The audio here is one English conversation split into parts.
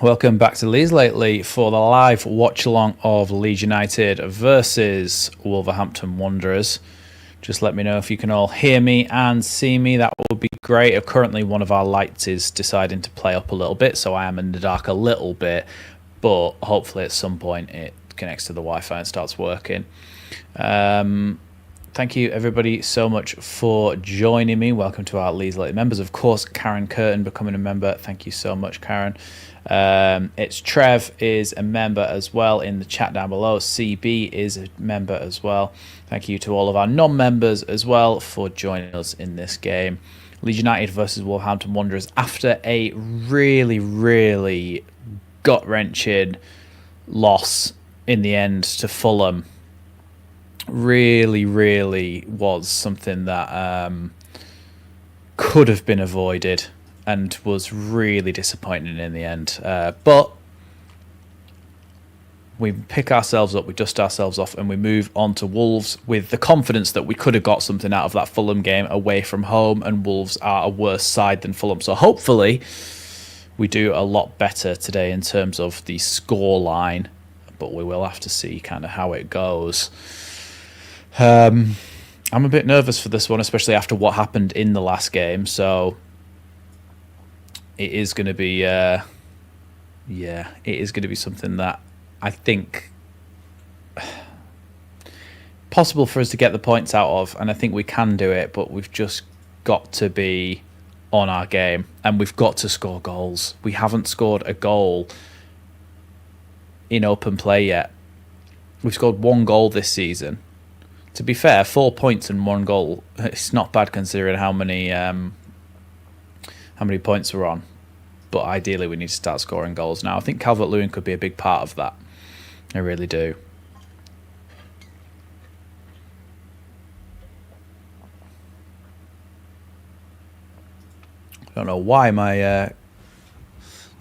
Welcome back to Leeds Lately for the live watch along of Leeds United versus Wolverhampton Wanderers. Just let me know if you can all hear me and see me. That would be great. Currently, one of our lights is deciding to play up a little bit, so I am in the dark a little bit. But hopefully, at some point, it connects to the Wi-Fi and starts working. Thank you, everybody, so much for joining me. Welcome to our Leeds Lately members. Of course, Karen Curtin becoming a member. Thank you so much, Karen. It's Trev is a member as well in the chat down below. CB is a member as well. Thank you to all of our non-members as well for joining us in this game. Leeds United versus Wolverhampton Wanderers after a really gut-wrenching loss in the end to Fulham. Really was something that could have been avoided and was really disappointing in the end. But we pick ourselves up, we dust ourselves off, and we move on to Wolves with the confidence that we could have got something out of that Fulham game away from home, and Wolves are a worse side than Fulham. So hopefully we do a lot better today in terms of the score line, but we will have to see kind of how it goes. I'm a bit nervous for this one, especially after what happened in the last game. So it is going to be, it is going to be something that I think possible for us to get the points out of, and I think we can do it. But we've just got to be on our game, and we've got to score goals. We haven't scored a goal in open play yet. We've scored one goal this season. To be fair, 4 points and one goal, it's not bad considering how many points we're on. But ideally, we need to start scoring goals now. I think Calvert-Lewin could be a big part of that. I really do. I don't know why my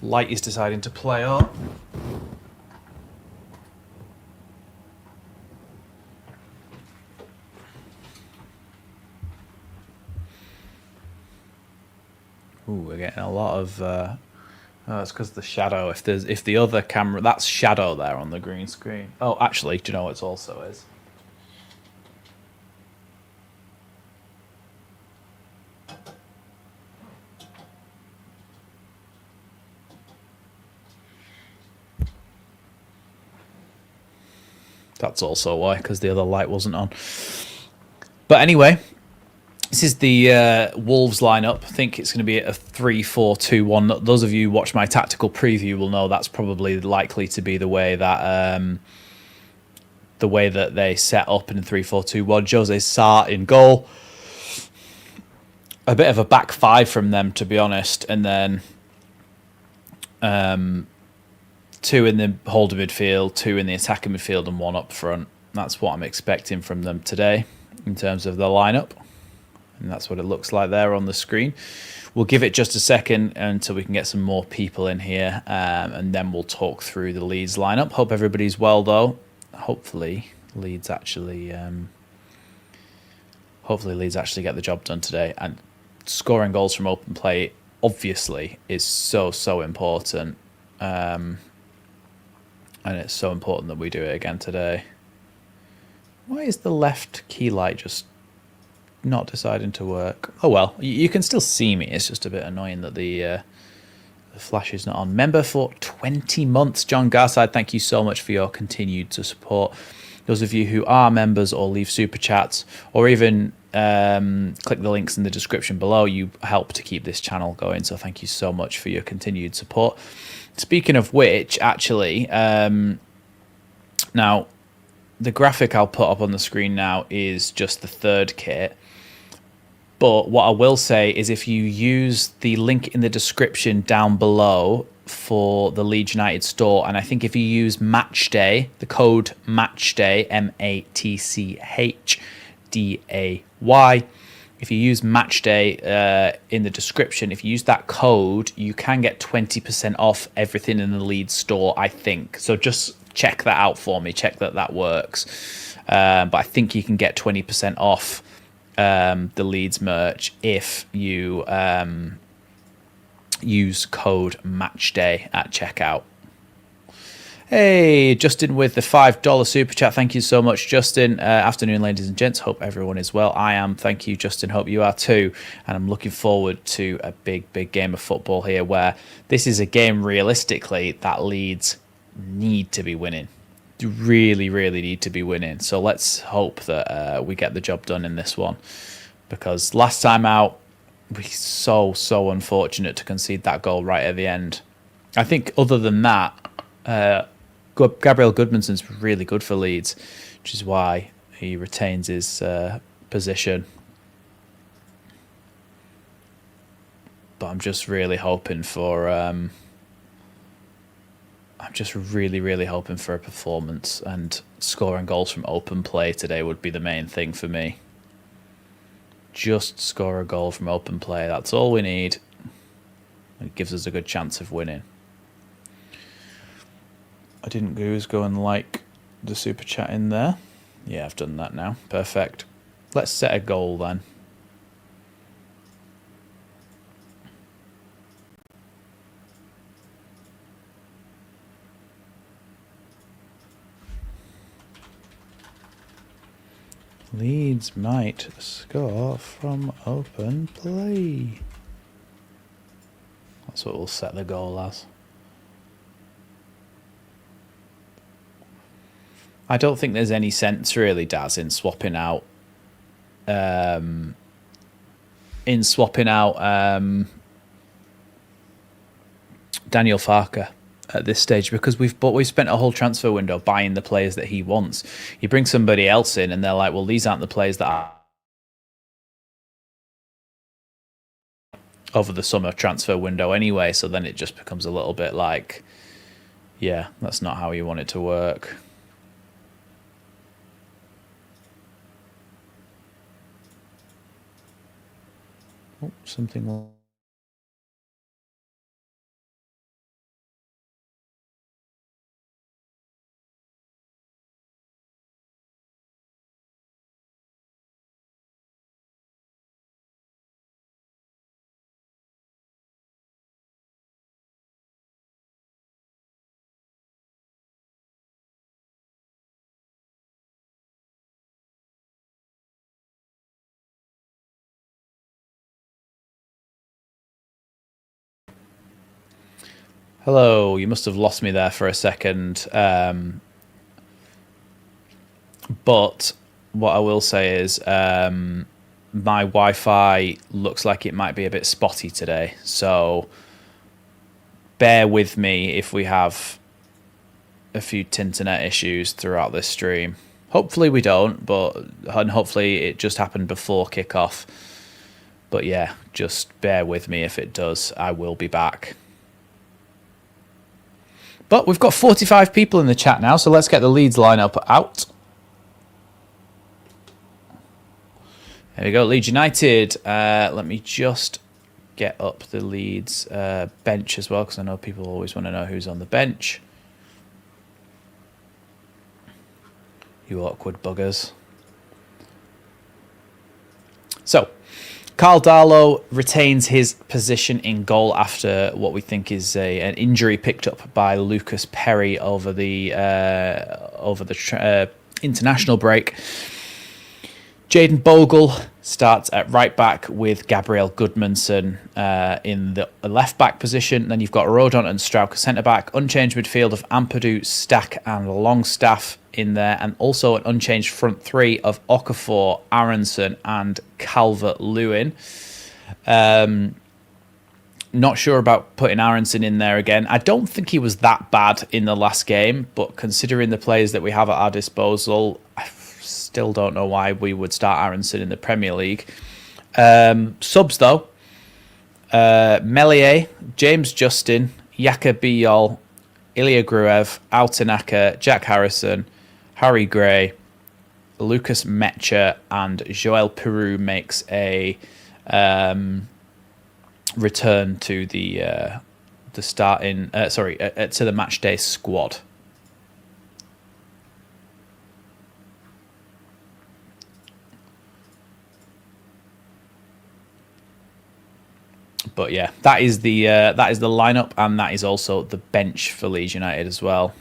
light is deciding to play up. Ooh, we're getting a lot of. It's because the shadow. If the other camera, that's shadow there on the green screen. Oh, actually, do you know what it also is? That's also why, because the other light wasn't on. But anyway. This is the Wolves lineup. I think it's going to be a 3-4-2-1. Those of you who watch my tactical preview will know that's probably likely to be the way that they set up in 3-4-2-1. Jose Sarr in goal. A bit of a back five from them, to be honest, and then two in the holder midfield, two in the attacking midfield, and one up front. That's what I'm expecting from them today in terms of the lineup. And that's what it looks like there on the screen. We'll give it just a second until we can get some more people in here, and then we'll talk through the Leeds lineup. Hope everybody's well, though. Hopefully Leeds actually get the job done today. And scoring goals from open play, obviously, is so important. And it's so important that we do it again today. Why is the left key light just not deciding to work? Oh well, you can still see me. It's just a bit annoying that the flash is not on. Member for 20 months, John Garside, thank you so much for your continued support. Those of you who are members or leave super chats or even click the links in the description below, you help to keep this channel going, so thank you so much for your continued support. Speaking of which, actually, now the graphic I'll put up on the screen now is just the third kit. But what I will say is if you use the link in the description down below for the Leeds United store, and I think if you use Matchday, the code Matchday, MATCHDAY, if you use Matchday in the description, if you use that code, you can get 20% off everything in the Leeds store, I think. So just check that out for me, check that works. But I think you can get 20% off the Leeds merch if you use code MATCHDAY at checkout. Hey, Justin with the $5 super chat. Thank you so much, Justin. Afternoon, ladies and gents. Hope everyone is well. I am. Thank you, Justin. Hope you are too. And I'm looking forward to a big game of football here, where this is a game realistically that Leeds need to be winning. Really need to be winning. So let's hope that we get the job done in this one, because last time out we so unfortunate to concede that goal right at the end. I think other than that, Gabriel Goodmanson's really good for Leeds, which is why he retains his position. But I'm just really hoping for I'm just really hoping for a performance, and scoring goals from open play today would be the main thing for me. Just score a goal from open play. That's all we need. It gives us a good chance of winning. I didn't go and like the super chat in there. Yeah, I've done that now. Perfect. Let's set a goal then. Leeds might score from open play. That's what we'll set the goal as. I don't think there's any sense really, Daz, in swapping out Daniel Farke at this stage, because we've spent a whole transfer window buying the players that he wants. You bring somebody else in and they're like, well, these aren't the players that are over the summer transfer window anyway, so then it just becomes a little bit like, yeah, that's not how you want it to work. Oh, something will... Hello, you must have lost me there for a second. But what I will say is my Wi-Fi looks like it might be a bit spotty today. So bear with me if we have a few internet issues throughout this stream. Hopefully we don't, and hopefully it just happened before kickoff. But yeah, just bear with me if it does. I will be back. But we've got 45 people in the chat now, so let's get the Leeds lineup out. There we go, Leeds United. Let me just get up the Leeds bench as well, because I know people always want to know who's on the bench. You awkward buggers. So, Carl Darlow retains his position in goal after what we think is an injury picked up by Lucas Perry over the international break. Jayden Bogle starts at right back with Gabriel Goodmanson in the left back position. Then you've got Rodon and Strauch centre back. Unchanged midfield of Ampadu, Stack and Longstaff in there, and also an unchanged front three of Okafor, Aronson and Calvert-Lewin. Not sure about putting Aronson in there again. I don't think he was that bad in the last game, but considering the players that we have at our disposal, I still don't know why we would start Aronson in the Premier League. Subs though, Melier, James Justin, Yaka Biyol, Ilya Gruev, Altanaka, Jack Harrison, Harry Gray, Lucas Metcher and Joel Peru makes a return to the starting to the match day squad. But yeah, that is the lineup, and that is also the bench for Leeds United as well.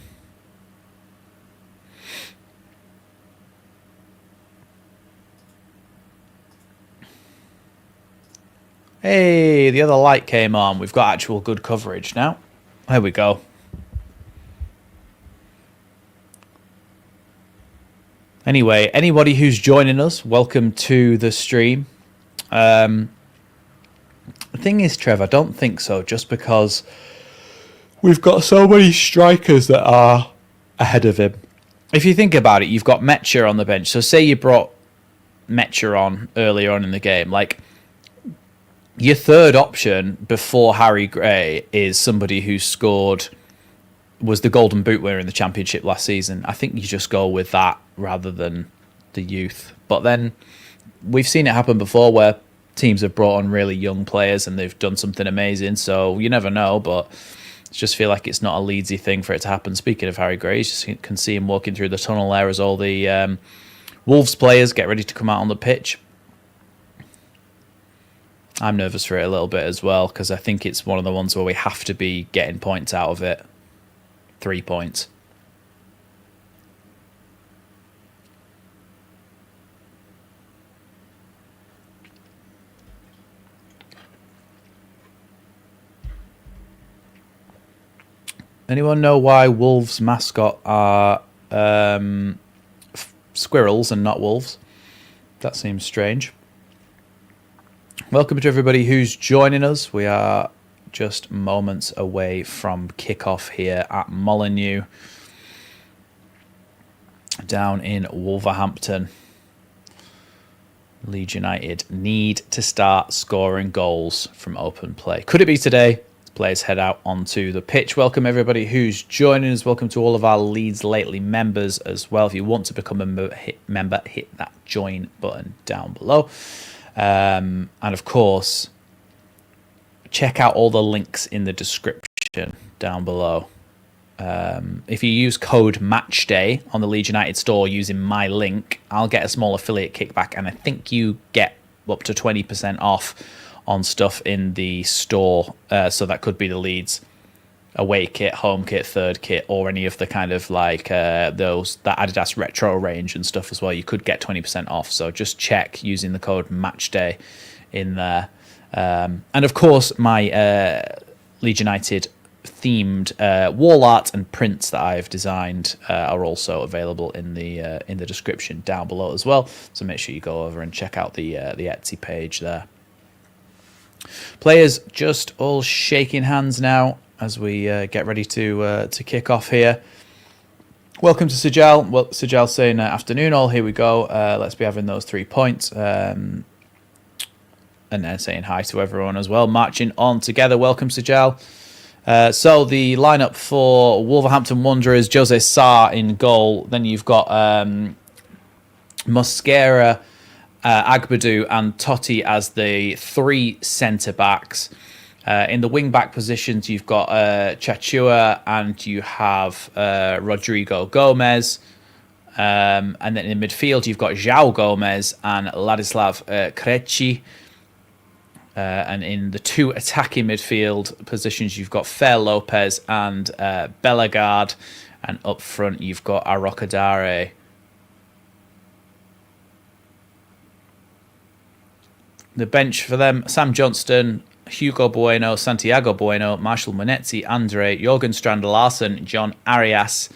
Hey, the other light came on. We've got actual good coverage now. There we go. Anyway, anybody who's joining us, welcome to the stream. The thing is, Trev, I don't think so, just because we've got so many strikers that are ahead of him. If you think about it, you've got Metcher on the bench. So say you brought Metcher on earlier on in the game, like, your third option before Harry Gray is somebody who was the Golden Boot winner in the Championship last season. I think you just go with that rather than the youth. But then we've seen it happen before where teams have brought on really young players and they've done something amazing. So you never know, but I just feel like it's not a Leedsy thing for it to happen. Speaking of Harry Gray, you just can see him walking through the tunnel there as all the Wolves players get ready to come out on the pitch. I'm nervous for it a little bit as well because I think it's one of the ones where we have to be getting points out of it. 3 points. Anyone know why Wolves' mascot are squirrels and not wolves? That seems strange. Welcome to everybody who's joining us. We are just moments away from kickoff here at Molineux down in Wolverhampton. Leeds United need to start scoring goals from open play. Could it be today? Players head out onto the pitch. Welcome everybody who's joining us. Welcome to all of our Leeds Lately members as well. If you want to become a member, hit that join button down below. And of course, check out all the links in the description down below. If you use code MATCHDAY on the Leeds United store using my link, I'll get a small affiliate kickback, and I think you get up to 20% off on stuff in the store. So that could be the Leeds away kit, home kit, third kit, or any of the kind of like that Adidas retro range and stuff as well. You could get 20% off. So just check using the code MATCHDAY in there. And of course, my Leeds United themed wall art and prints that I've designed are also available in the description down below as well. So make sure you go over and check out the Etsy page there. Players just all shaking hands now as we get ready to kick off here. Welcome to Sijal. Well, Sijal saying afternoon all. Here we go. Let's be having those 3 points. And then saying hi to everyone as well. Marching on together. Welcome, Sijal. So the lineup for Wolverhampton Wanderers, Jose Sarr in goal. Then you've got Mosquera, Agbadou and Totti as the three centre-backs. In the wing-back positions, you've got Chachua and you have Rodrigo Gomez. And then in midfield, you've got João Gomez and Ladislav Krejci. And in the two attacking midfield positions, you've got Fer Lopez and Bellegarde. And up front, you've got Arrocadare. The bench for them, Sam Johnston, Hugo Bueno, Santiago Bueno, Marshall Monetzi, Andre, Jorgen Strand-Larsen, John Arias,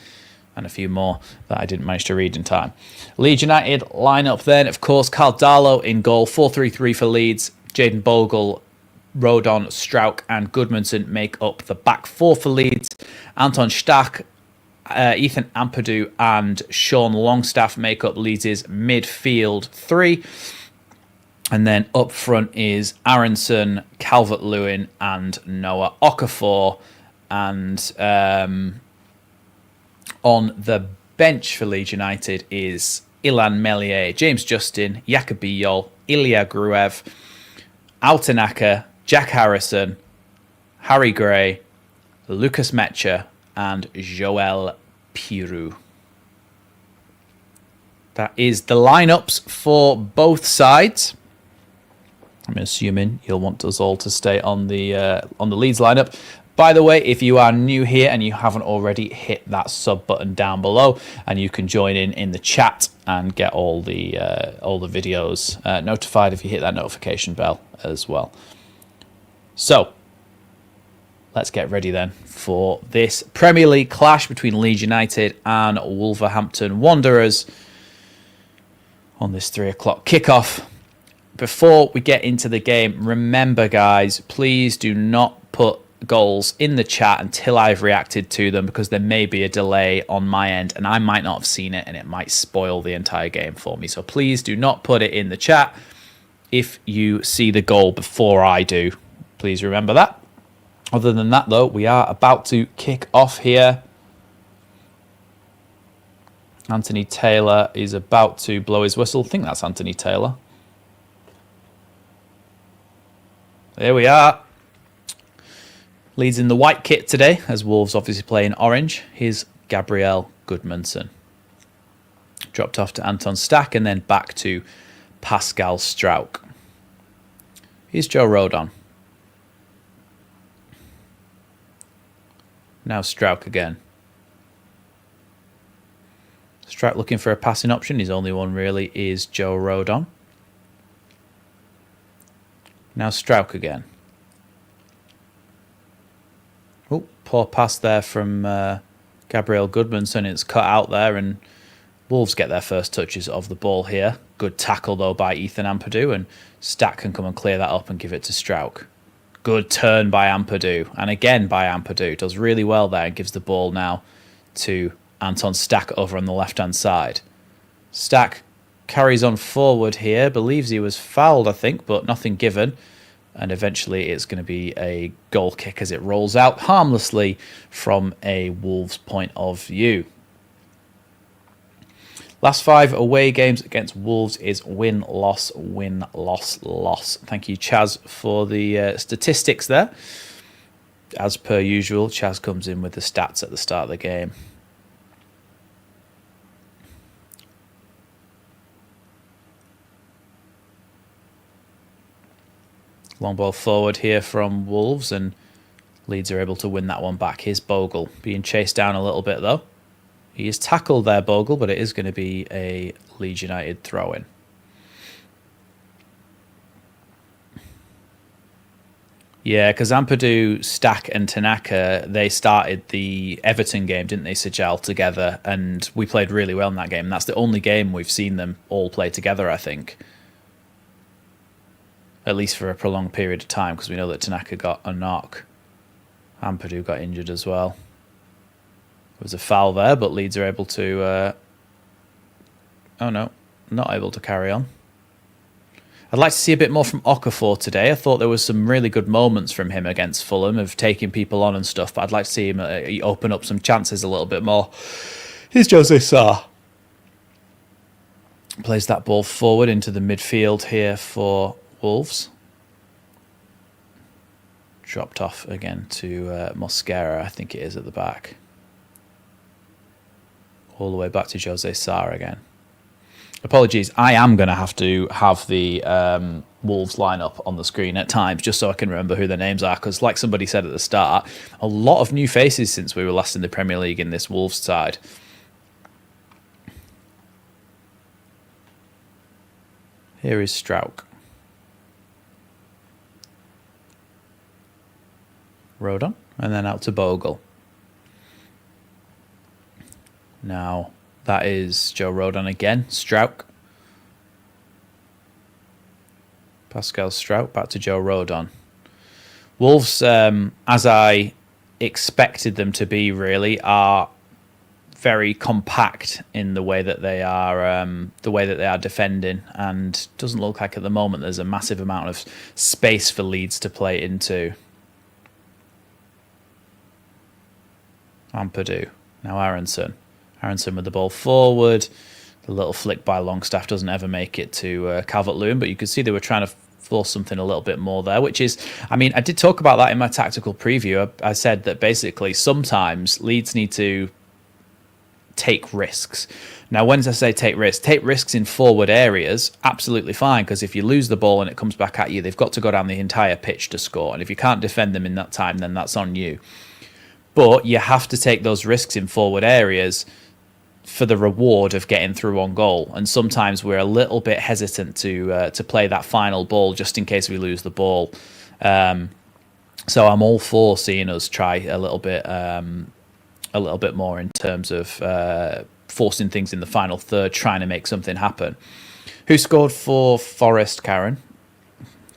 and a few more that I didn't manage to read in time. Leeds United line-up then, of course, Karl Darlow in goal, 4-3-3 for Leeds. Jayden Bogle, Rodon, Strauch and Goodmanson make up the back four for Leeds. Anton Stach, Ethan Ampadu and Sean Longstaff make up Leeds' midfield three. And then up front is Aronson, Calvert-Lewin and Noah Okafor. And on the bench for Leeds United is Ilan Melier, James Justin, Jacobi Yol, Ilya Gruev, Altanaka, Jack Harrison, Harry Gray, Lucas Metcher and Joel Pirou. That is the lineups for both sides. I'm assuming you'll want us all to stay on the Leeds lineup. By the way, if you are new here and you haven't already, hit that sub button down below, and you can join in the chat and get all the videos notified if you hit that notification bell as well. So let's get ready then for this Premier League clash between Leeds United and Wolverhampton Wanderers on this 3 o'clock kickoff. Before we get into the game, remember guys, please do not put goals in the chat until I've reacted to them, because there may be a delay on my end and I might not have seen it and it might spoil the entire game for me. So please do not put it in the chat if you see the goal before I do. Please remember that. Other than that though, we are about to kick off here. Anthony Taylor is about to blow his whistle. I think that's Anthony Taylor. There we are. Leeds in the white kit today, as Wolves obviously play in orange. Here's Gabriel Goodmanson. Dropped off to Anton Stack and then back to Pascal Struijk. Here's Joe Rodon. Now Struijk again. Struijk looking for a passing option. His only one really is Joe Rodon. Now Struijk again. Oh, poor pass there from Gabriel Goodmanson. It's cut out there and Wolves get their first touches of the ball here. Good tackle though by Ethan Ampadu, and Stack can come and clear that up and give it to Struijk. Good turn by Ampadu, and again by Ampadu. Does really well there and gives the ball now to Anton Stack over on the left-hand side. Stack carries on forward here. Believes he was fouled, I think, but nothing given. And eventually it's going to be a goal kick as it rolls out harmlessly from a Wolves point of view. Last 5 away games against Wolves is win, loss, loss. Thank you, Chaz, for the statistics there. As per usual, Chaz comes in with the stats at the start of the game. Long ball forward here from Wolves, and Leeds are able to win that one back. Here's Bogle being chased down a little bit though. He is tackled there, Bogle, but it is going to be a Leeds United throw-in. Yeah, because Ampadu, Stack and Tanaka, they started the Everton game, didn't they, Sajal, together, and we played really well in that game. That's the only game we've seen them all play together, I think. At least for a prolonged period of time, because we know that Tanaka got a knock. Ampadu got injured as well. There was a foul there, but Leeds are able to... oh no, not able to carry on. I'd like to see a bit more from Okafor today. I thought there was some really good moments from him against Fulham of taking people on and stuff, but I'd like to see him open up some chances a little bit more. Here's Jose Sarr. Plays that ball forward into the midfield here for Wolves. Dropped off again to Mosquera, I think it is, at the back. All the way back to Jose Sarr again. Apologies, I am going to have the Wolves lineup on the screen at times, just so I can remember who their names are, because like somebody said at the start, a lot of new faces since we were last in the Premier League in this Wolves side. Here is Struijk. Rodon, and then out to Bogle. Now, that is Joe Rodon again. Struijk. Pascal Struijk, back to Joe Rodon. Wolves, as I expected them to be, really, are very compact in the way that they are defending, and doesn't look like at the moment there's a massive amount of space for Leeds to play into. Ampadu. Now Aronson. Aronson with the ball forward. The little flick by Longstaff doesn't ever make it to Calvert-Lewin, but you could see they were trying to force something a little bit more there, which is, I mean, I did talk about that in my tactical preview. I said that basically sometimes Leeds need to take risks. Now, when I say take risks in forward areas, absolutely fine, because if you lose the ball and it comes back at you, they've got to go down the entire pitch to score. And if you can't defend them in that time, then that's on you. But you have to take those risks in forward areas for the reward of getting through on goal. And sometimes we're a little bit hesitant to play that final ball just in case we lose the ball. So I'm all for seeing us try a little bit more in terms of forcing things in the final third, trying to make something happen. Who scored for Forest, Karen?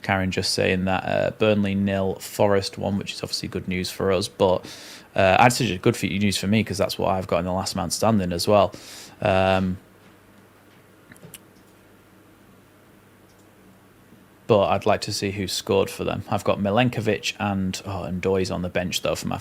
Karen just saying that Burnley 0, Forest 1, which is obviously good news for us, but actually good news for me because that's what I've got in the last man standing as well. But I'd like to see who scored for them. I've got Milenkovic and Ndoye's on the bench though for my.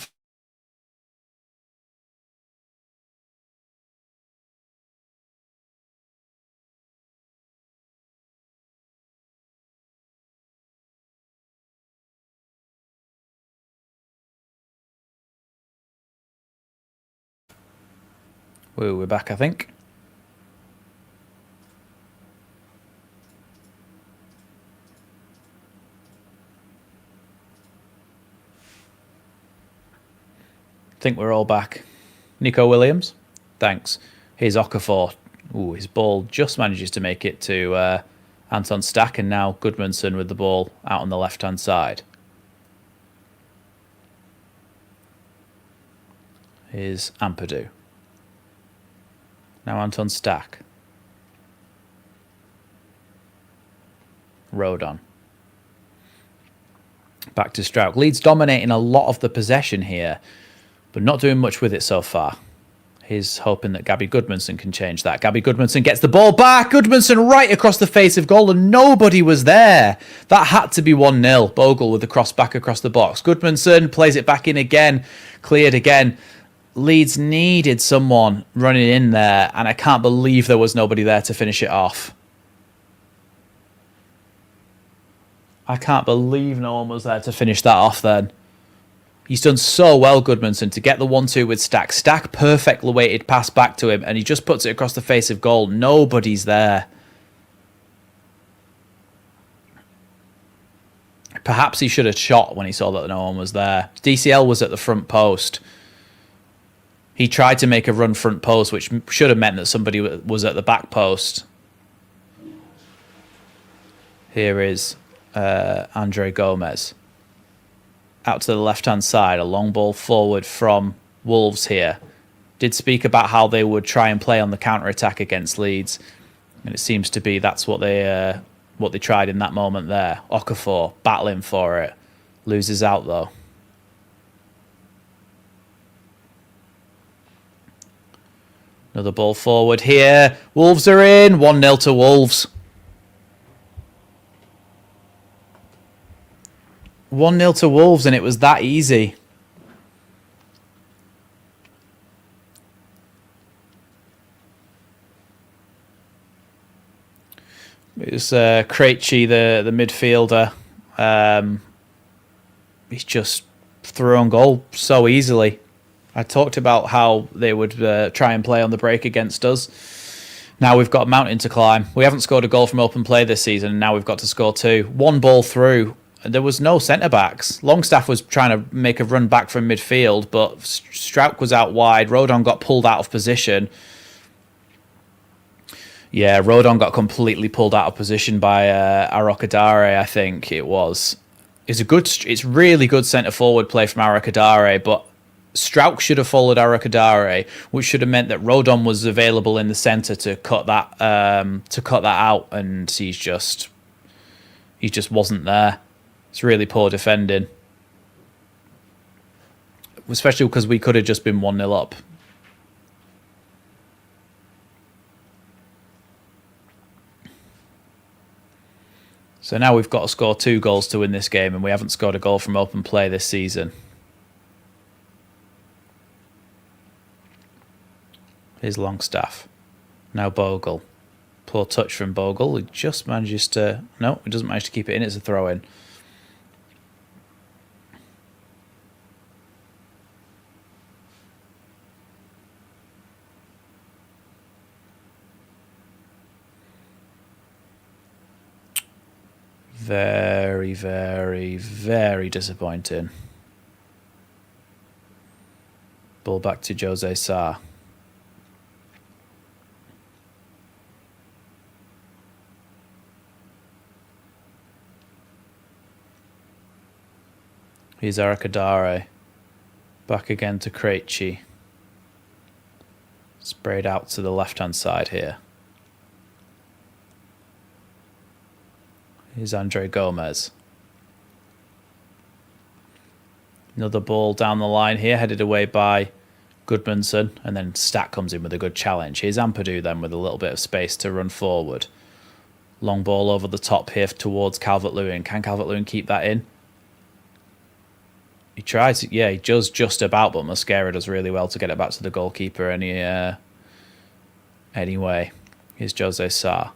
We're back, I think. I think we're all back. Nico Williams, thanks. Here's Okafor. Ooh, his ball just manages to make it to Anton Stack, and now Goodmanson with the ball out on the left-hand side. Here's Ampadu. Now Anton Stack. Rodon. Back to Strauch. Leeds dominating a lot of the possession here, but not doing much with it so far. He's hoping that Gabby Goodmanson can change that. Gabby Goodmanson gets the ball back. Goodmanson right across the face of goal, and nobody was there. That had to be 1-0. Bogle with the cross back across the box. Goodmanson plays it back in again. Cleared again. Leeds needed someone running in there, and I can't believe there was nobody there to finish it off. I can't believe no one was there to finish that off then. He's done so well, Goodmanson, to get the 1-2 with Stack. Stack perfectly weighted pass back to him, and he just puts it across the face of goal. Nobody's there. Perhaps he should have shot when he saw that no one was there. DCL was at the front post. He tried to make a run front post, which should have meant that somebody was at the back post. Here is Andre Gomez. Out to the left-hand side, a long ball forward from Wolves here. Did speak about how they would try and play on the counter-attack against Leeds. And it seems to be that's what they tried in that moment there. Okafor battling for it. Loses out, though. Another ball forward here. Wolves are in. 1-0 to Wolves. 1-0 to Wolves, and it was that easy. It was Krejci, the midfielder. He's just threw on goal so easily. I talked about how they would try and play on the break against us. Now we've got a mountain to climb. We haven't scored a goal from open play this season, and now we've got to score 2. One ball through. There was no centre-backs. Longstaff was trying to make a run back from midfield, but Strauch was out wide. Rodon got pulled out of position. Yeah, Rodon got completely pulled out of position by Arokadare, I think it was. It's really good centre-forward play from Arokadare, but Strauch should have followed Arokadare, which should have meant that Rodon was available in the centre to cut that out, and he just wasn't there. It's really poor defending. Especially because we could have just been 1-0 up. So now we've got to score 2 goals to win this game, and we haven't scored a goal from open play this season. Here's Longstaff. Now Bogle. Poor touch from Bogle. He just manages to... No, he doesn't manage to keep it in. It's a throw-in. Very, very, very disappointing. Ball back to Jose Sarr. Here's Arakadare. Back again to Krejci. Sprayed out to the left-hand side here. Here's Andre Gomez. Another ball down the line here, headed away by Goodmanson, and then Stack comes in with a good challenge. Here's Ampadu then with a little bit of space to run forward. Long ball over the top here towards Calvert-Lewin. Can Calvert-Lewin keep that in? He tries, yeah, he does just about, but Mosquera does really well to get it back to the goalkeeper anyway. Here's Jose Sarr.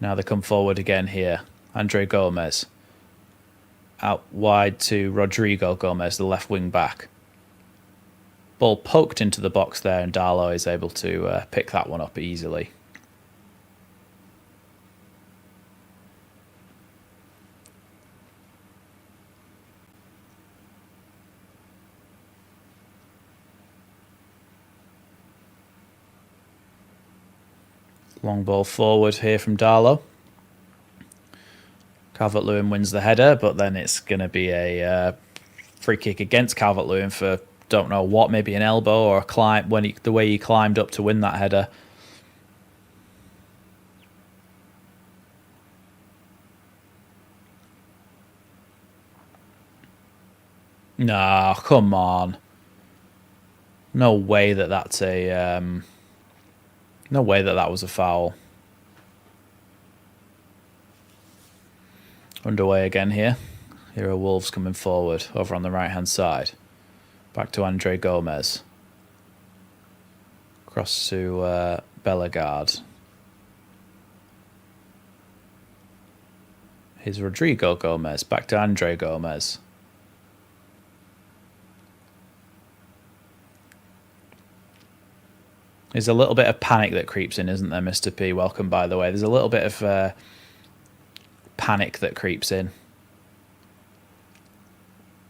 Now they come forward again here. Andre Gomez. Out wide to Rodrigo Gomez, the left wing back. Ball poked into the box there, and Darlow is able to pick that one up easily. Long ball forward here from Darlow. Calvert-Lewin wins the header, but then it's going to be a free kick against Calvert-Lewin for don't know what, maybe an elbow or a climb, the way he climbed up to win that header. Nah, come on. No way that that's a... no way that that was a foul. Underway again here. Here are Wolves coming forward over on the right-hand side. Back to Andre Gomez. Cross to Bellegarde. Here's Rodrigo Gomez. Back to Andre Gomez. There's a little bit of panic that creeps in, isn't there, Mr. P? Welcome, by the way. There's a little bit of panic that creeps in.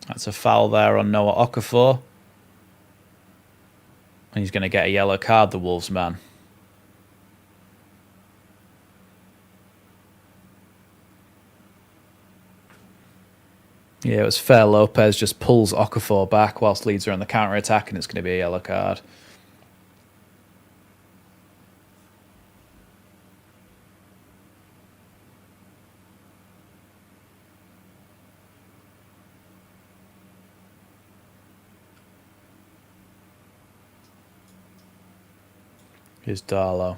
That's a foul there on Noah Okafor. And he's going to get a yellow card, the Wolves man. Yeah, it was fair. Lopez just pulls Okafor back whilst Leeds are on the counter-attack, and it's going to be a yellow card. Here's Darlow.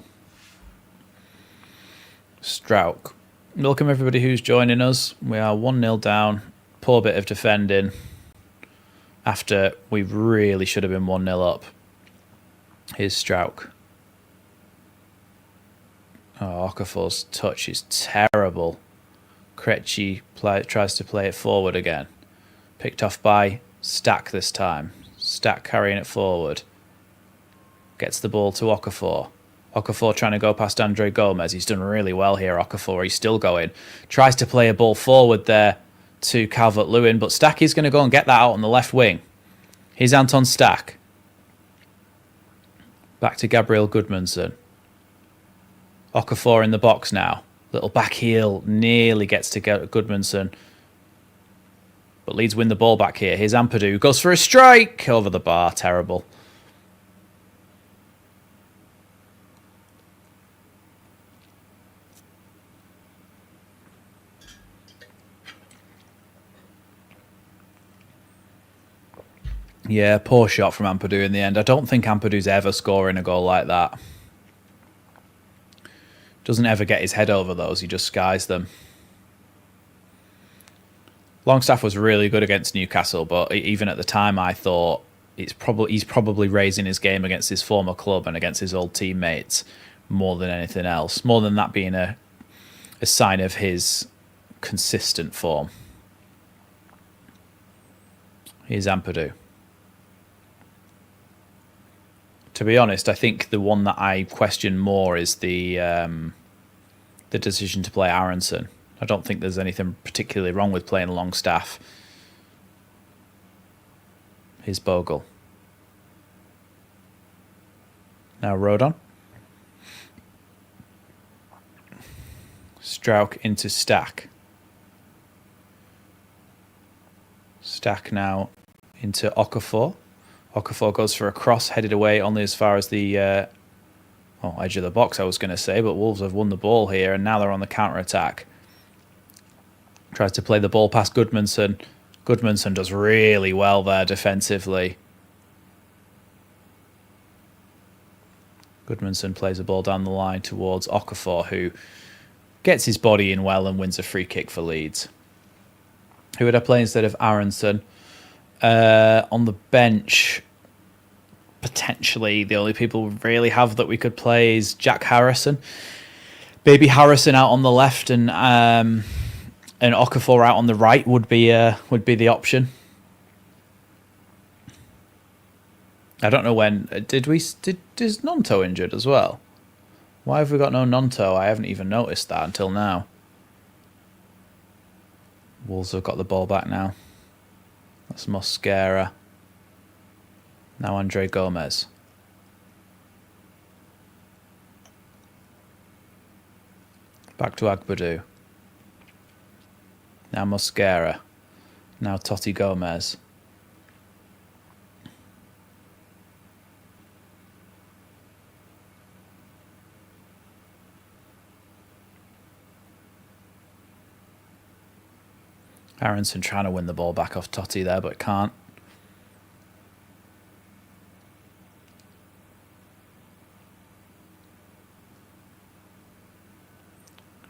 Strauch. Welcome everybody who's joining us. We are 1-0 down. Poor bit of defending after we really should have been 1-0 up. Here's Strauch. Oh, Okafor's touch is terrible. Krejci tries to play it forward again. Picked off by Stack this time. Stack carrying it forward. Gets the ball to Okafor. Okafor trying to go past Andre Gomez. He's done really well here, Okafor. He's still going. Tries to play a ball forward there to Calvert-Lewin, but Stack is going to go and get that out on the left wing. Here's Anton Stack. Back to Gabriel Goodmanson. Okafor in the box now. Little back heel nearly gets to Goodmanson. But Leeds win the ball back here. Here's Ampadu. Goes for a strike. Over the bar. Terrible. Yeah, poor shot from Ampadu in the end. I don't think Ampadu's ever scoring a goal like that. Doesn't ever get his head over those. He just skies them. Longstaff was really good against Newcastle, but even at the time I thought he's probably raising his game against his former club and against his old teammates more than anything else. More than that being a sign of his consistent form. Here's Ampadu. To be honest, I think the one that I question more is the decision to play Aronson. I don't think there's anything particularly wrong with playing Longstaff. Here's Bogle. Now Rodon. Strauch into Stack. Stack now into Okafor. Okafor goes for a cross, headed away only as far as the edge of the box, I was going to say, but Wolves have won the ball here, and now they're on the counter-attack. Tries to play the ball past Goodmanson. Goodmanson does really well there defensively. Goodmanson plays the ball down the line towards Okafor, who gets his body in well and wins a free kick for Leeds. Who would I play instead of Aronson? On the bench, potentially the only people we really have that we could play is Jack Harrison. Maybe Harrison out on the left and Okafor out on the right would be the option. I don't know when. Is Nonto injured as well? Why have we got no Nonto? I haven't even noticed that until now. Wolves have got the ball back now. That's Mosquera. Now Andre Gomez. Back to Agbadou. Now Mosquera. Now Totti Gomez. Aronson trying to win the ball back off Totti there, but can't.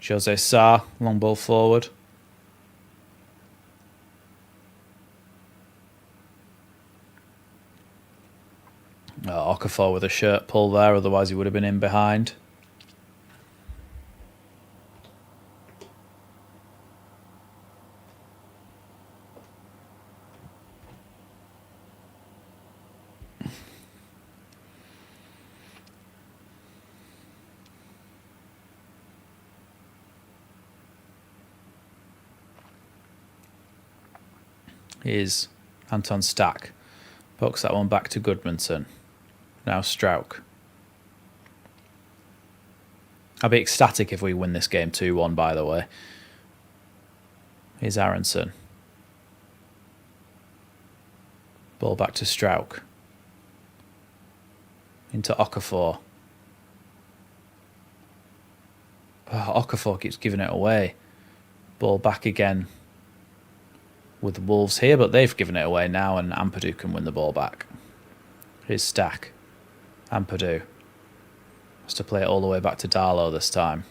Jose Sarr, long ball forward. Okafor with a shirt pull there, otherwise he would have been in behind. Here's Anton Stack. Pokes that one back to Goodmanson. Now Strauch. I'll be ecstatic if we win this game 2-1, by the way. Here's Aronson. Ball back to Strauch. Into Okafor. Okafor keeps giving it away. Ball back again with the Wolves here, but they've given it away now, and Ampadu can win the ball back. Here's Stack. Ampadu has to play it all the way back to Darlow this time.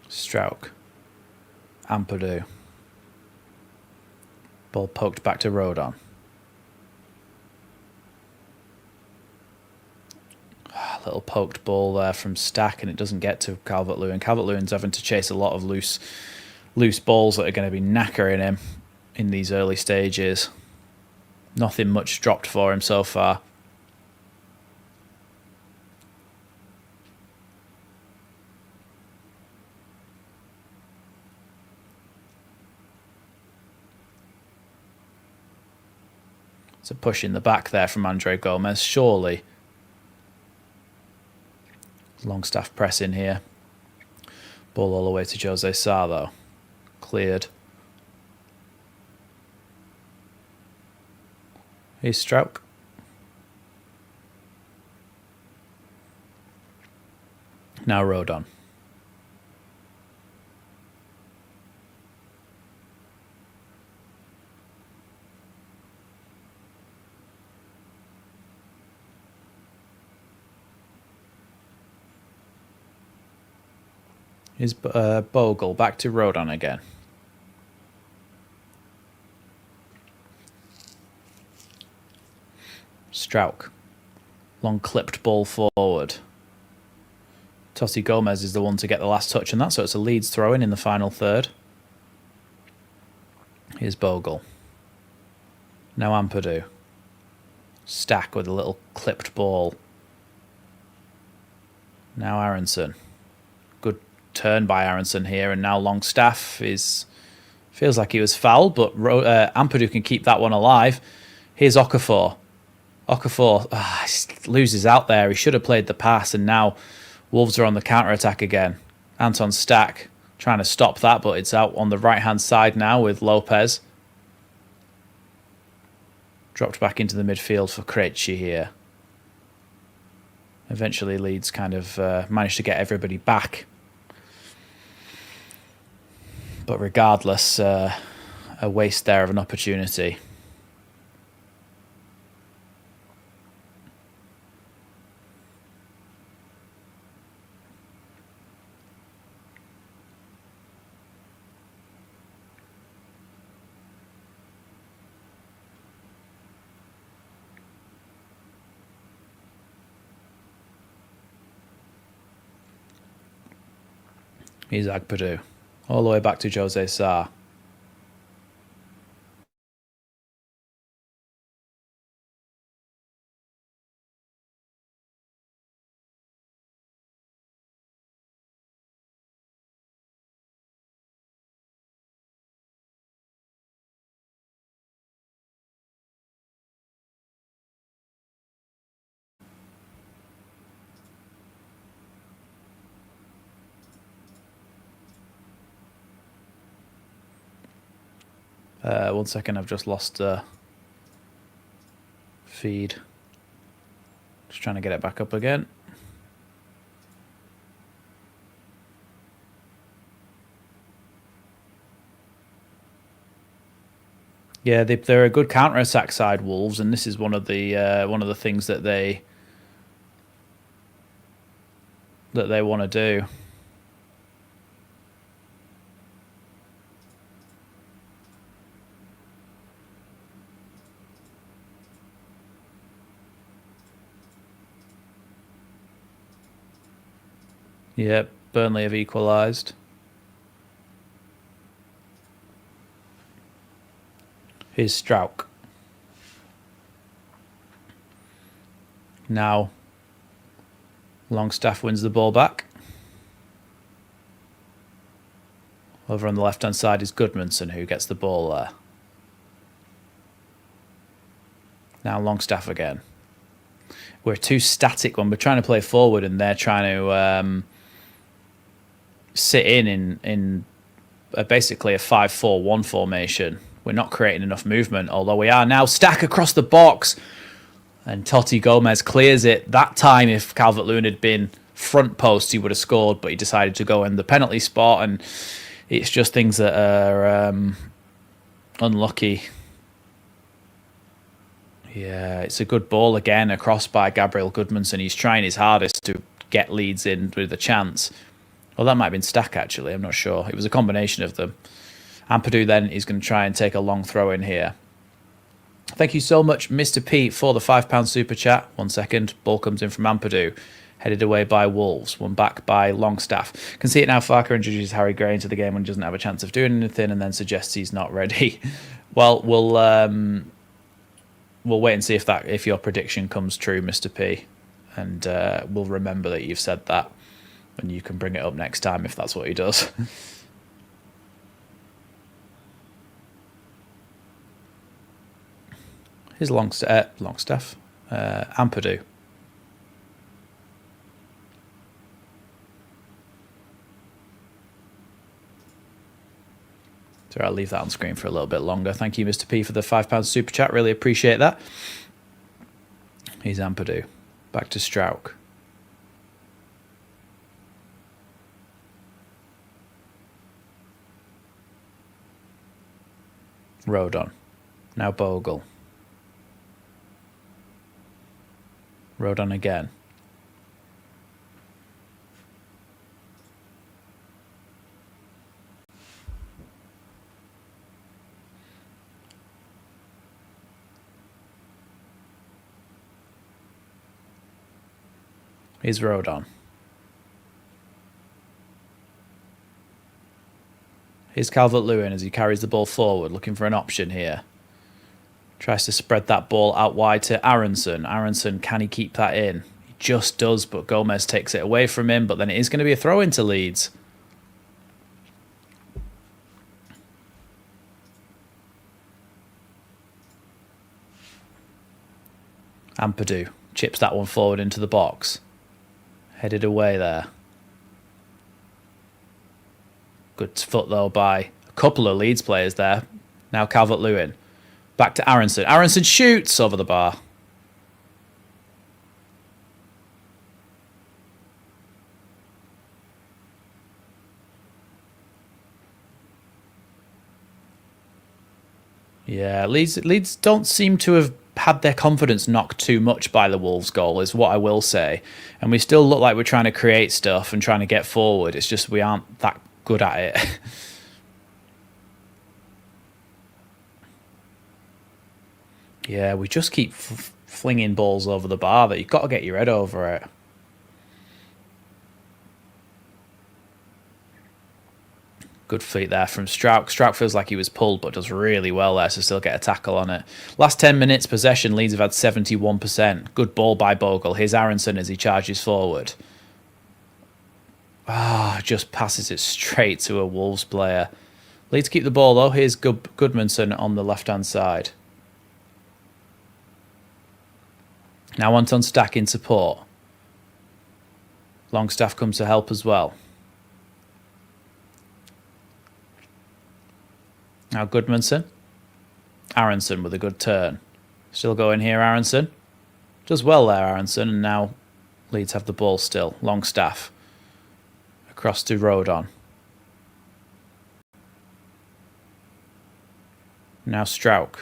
Strauch. Ampadu. Ball poked back to Rodon. Little poked ball there from Stack, and it doesn't get to Calvert-Lewin. Calvert-Lewin's having to chase a lot of loose balls that are going to be knackering him in these early stages. Nothing much dropped for him so far. It's a push in the back there from Andre Gomez, surely. Longstaff press in here. Ball all the way to Jose Sarr though. Cleared. Here's Strauch. Now Rodon. Here's Bogle, back to Rodon again. Strauch. Long clipped ball forward. Totti Gomez is the one to get the last touch on that, so it's a Leeds throw-in in the final third. Here's Bogle. Now Ampadu. Stack with a little clipped ball. Now Aronson. Good turn by Aronson here, and now Longstaff feels like he was fouled, but Ampadu can keep that one alive. Here's Okafor. Okafor loses out there. He should have played the pass, and now Wolves are on the counter-attack again. Anton Stack trying to stop that, but it's out on the right-hand side now with Lopez. Dropped back into the midfield for Krejci here. Eventually Leeds kind of managed to get everybody back. But regardless, a waste there of an opportunity. Here's Agpadu. All the way back to Jose Sarr. One second, I've just lost feed. Just trying to get it back up again. Yeah, they're a good counter-attack side, Wolves, and this is one of the things that they want to do. Yeah, Burnley have equalised. Here's Strauch. Now, Longstaff wins the ball back. Over on the left-hand side is Goodmanson, who gets the ball there. Now Longstaff again. We're too static when we're trying to play forward, and they're trying to sit in basically a 5-4-1 formation. We're not creating enough movement, although we are now. Stack across the box, and Totti Gomez clears it. That time, if Calvert-Lewin had been front post, he would have scored, but he decided to go in the penalty spot, and it's just things that are unlucky. Yeah, it's a good ball again across by Gabriel Goodmanson. He's trying his hardest to get Leeds in with a chance. Well, that might have been Stack, actually. I'm not sure. It was a combination of them. Ampadu then is going to try and take a long throw in here. Thank you so much, Mr. P, for the £5 super chat. 1 second. Ball comes in from Ampadu. Headed away by Wolves. One back by Longstaff. Can see it now. Farker introduces Harry Gray into the game and doesn't have a chance of doing anything, and then suggests he's not ready. Well, we'll wait and see if your prediction comes true, Mr. P, and we'll remember that you've said that, and you can bring it up next time if that's what he does. Here's Longstaff. Ampadu. So I'll leave that on screen for a little bit longer. Thank you, Mr. P, for the £5 super chat. Really appreciate that. Here's Ampadu. Back to Strauch. Rodon. Now Bogle. Rodon again. Here's Rodon. Here's Calvert-Lewin as he carries the ball forward, looking for an option here. Tries to spread that ball out wide to Aronson. Aronson, can he keep that in? He just does, but Gomez takes it away from him. But then it is going to be a throw into Leeds. Ampadu chips that one forward into the box. Headed away there. Good foot, though, by a couple of Leeds players there. Now Calvert-Lewin. Back to Aronson. Aronson shoots over the bar. Yeah, Leeds don't seem to have had their confidence knocked too much by the Wolves goal, is what I will say. And we still look like we're trying to create stuff and trying to get forward. It's just we aren't that good at it. Yeah, we just keep flinging balls over the bar that you've got to get your head over it. Good feet there from Strouk. Strouk feels like he was pulled, but does really well there to still get a tackle on it. Last 10 minutes possession, Leeds have had 71%. Good ball by Bogle. Here's Aronson as he charges forward. Just passes it straight to a Wolves player. Leeds keep the ball though. Here's Goodmanson on the left-hand side. Now Anton Stack in support. Longstaff comes to help as well. Now Goodmanson. Aronson with a good turn. Still going here, Aronson. Does well there, Aronson. And now Leeds have the ball still. Longstaff. Across to Rodon. Now Strouk.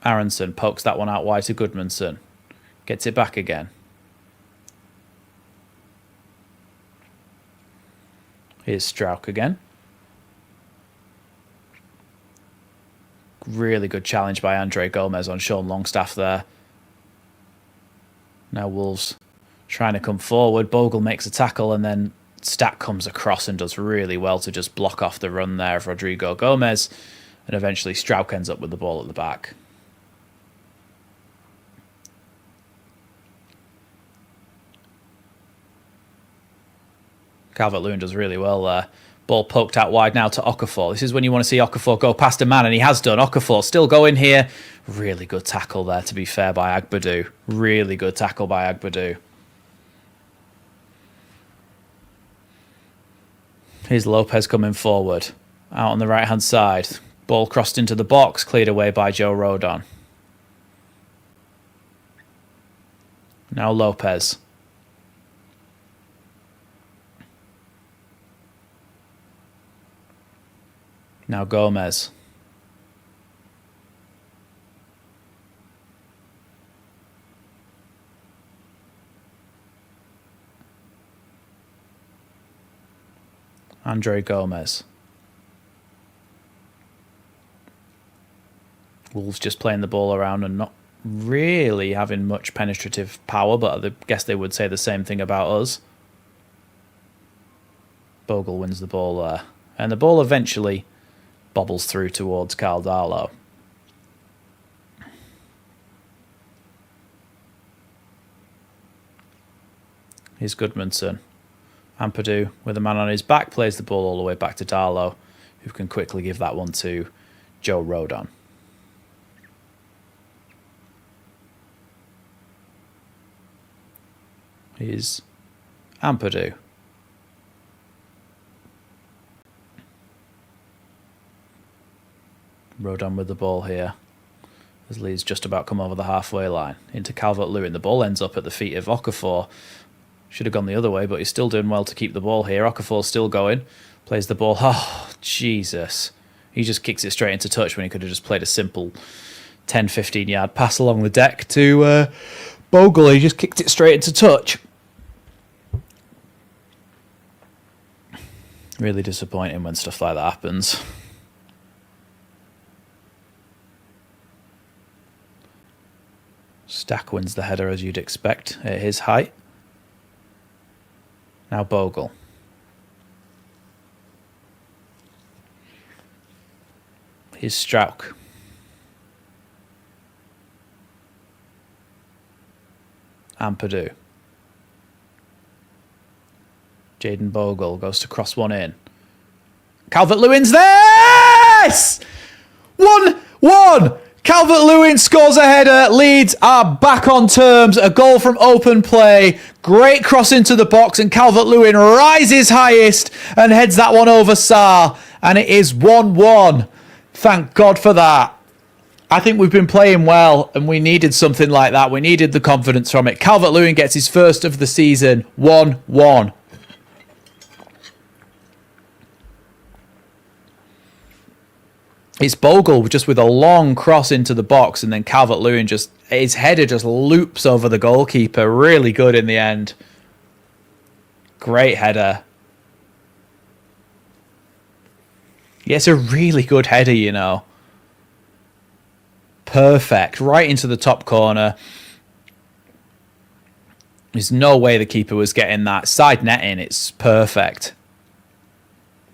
Aronson pokes that one out wide to Goodmanson. Gets it back again. Here's Strouk again. Really good challenge by Andre Gomez on Sean Longstaff there. Now Wolves trying to come forward. Bogle makes a tackle and then Stack comes across and does really well to just block off the run there of Rodrigo Gomez. And eventually Strouk ends up with the ball at the back. Calvert-Lewin does really well there. Ball poked out wide now to Okafor. This is when you want to see Okafor go past a man, and he has done. Okafor still going here. Really good tackle there, to be fair, by Agbadou. Really good tackle by Agbadou. Here's Lopez coming forward. Out on the right-hand side. Ball crossed into the box, cleared away by Joe Rodon. Now Lopez. Now Gomez. Andre Gomez. Wolves just playing the ball around and not really having much penetrative power, but I guess they would say the same thing about us. Bogle wins the ball there. And the ball eventually bobbles through towards Carl Darlow. Here's Goodmanson. Ampadu, with a man on his back, plays the ball all the way back to Darlow, who can quickly give that one to Joe Rodon. Here's Ampadu. Rodon with the ball here. As Leeds just about come over the halfway line. Into Calvert-Lewin. The ball ends up at the feet of Okafor. Should have gone the other way, but he's still doing well to keep the ball here. Okafor's still going. Plays the ball. Oh, Jesus. He just kicks it straight into touch when he could have just played a simple 10-15 yard pass along the deck to Bogle. He just kicked it straight into touch. Really disappointing when stuff like that happens. Stack wins the header as you'd expect at his height. Now Bogle. Here's Strauch. Ampadu. Jaden Bogle goes to cross one in. Calvert-Lewin's there! Yes! 1-1! Calvert-Lewin scores a header. Leeds are back on terms. A goal from open play. Great cross into the box, and Calvert-Lewin rises highest and heads that one over Sarr. And it is 1-1. Thank God for that. I think we've been playing well, and we needed something like that. We needed the confidence from it. Calvert-Lewin gets his first of the season. 1-1. It's Bogle just with a long cross into the box, and then Calvert-Lewin his header just loops over the goalkeeper. Really good in the end. Great header. Yeah, it's a really good header, you know. Perfect. Right into the top corner. There's no way the keeper was getting that. Side netting, it's perfect.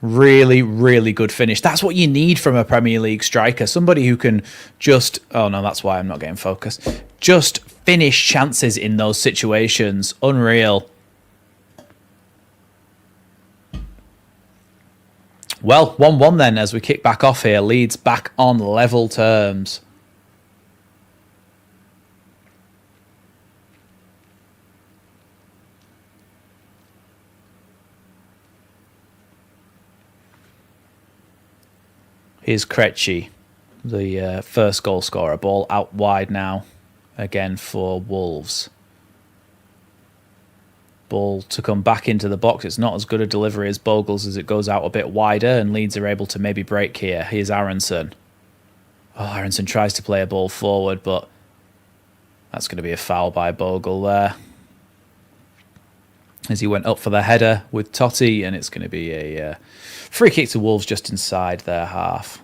Really, really good finish. That's what you need from a Premier League striker. Somebody who can just... Oh, no, that's why I'm not getting focused. Just finish chances in those situations. Unreal. Well, 1-1 then as we kick back off here. Leeds back on level terms. Here's Krejci, the first goal scorer. Ball out wide now, again for Wolves. Ball to come back into the box. It's not as good a delivery as Bogle's as it goes out a bit wider, and Leeds are able to maybe break here. Here's Aronson. Oh, Aronson tries to play a ball forward, but that's going to be a foul by Bogle there. As he went up for the header with Totti, and it's going to be a free kick to Wolves just inside their half.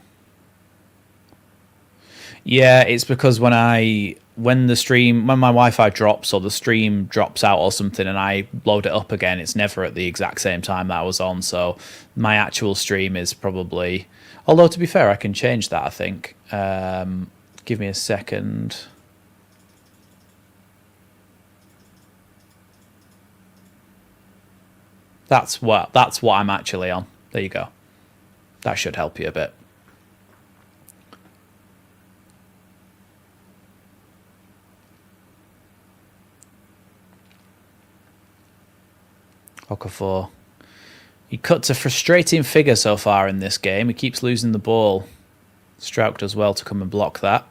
Yeah, it's because when my Wi-Fi drops or the stream drops out or something and I load it up again, it's never at the exact same time that I was on. So my actual stream is probably... Although, to be fair, I can change that, I think. Give me a second. That's what I'm actually on. There you go. That should help you a bit. Okafor. He cuts a frustrating figure so far in this game. He keeps losing the ball. Strauch does well to come and block that.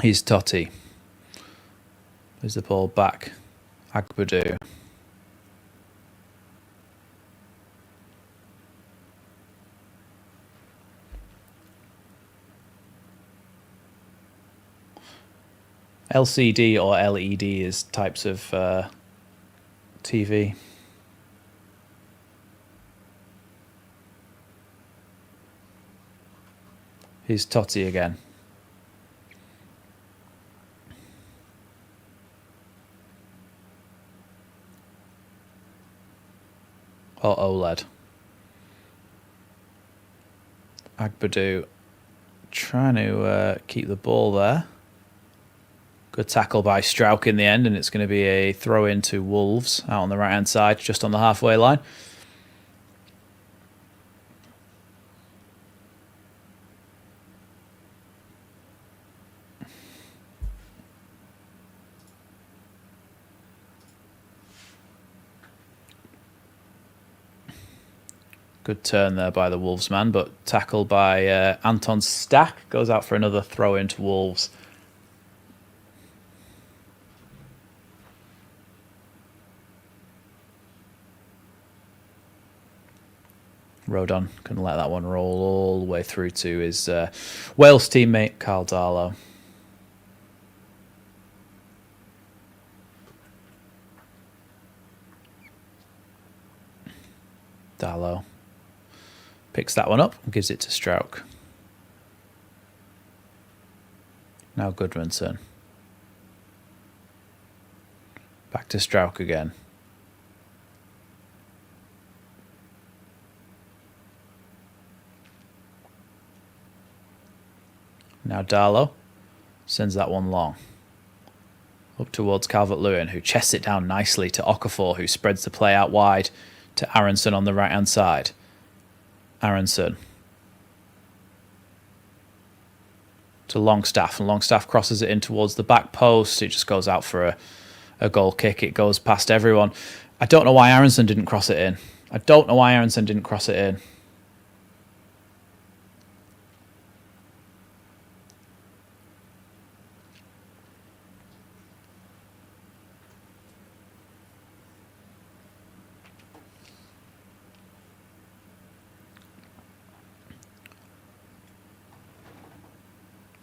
Here's Totti. There's the ball back. Agbadu. LCD or LED is types of TV. Here's Totti again. Or OLED. Agbadu trying to keep the ball there. Good tackle by Strauch in the end, and it's going to be a throw in to Wolves out on the right-hand side, just on the halfway line. Good turn there by the Wolves man, but tackle by Anton Stack goes out for another throw into Wolves. Rodon can let that one roll all the way through to his Wales teammate, Carl Darlow. Darlow picks that one up and gives it to Strauch. Now Goodmanson. Back to Strauch again. Now Darlow sends that one long. Up towards Calvert-Lewin, who chests it down nicely to Okafor, who spreads the play out wide to Aronson on the right-hand side. Aronson to Longstaff, and Longstaff crosses it in towards the back post. It just goes out for a goal kick. It goes past everyone. I don't know why Aronson didn't cross it in.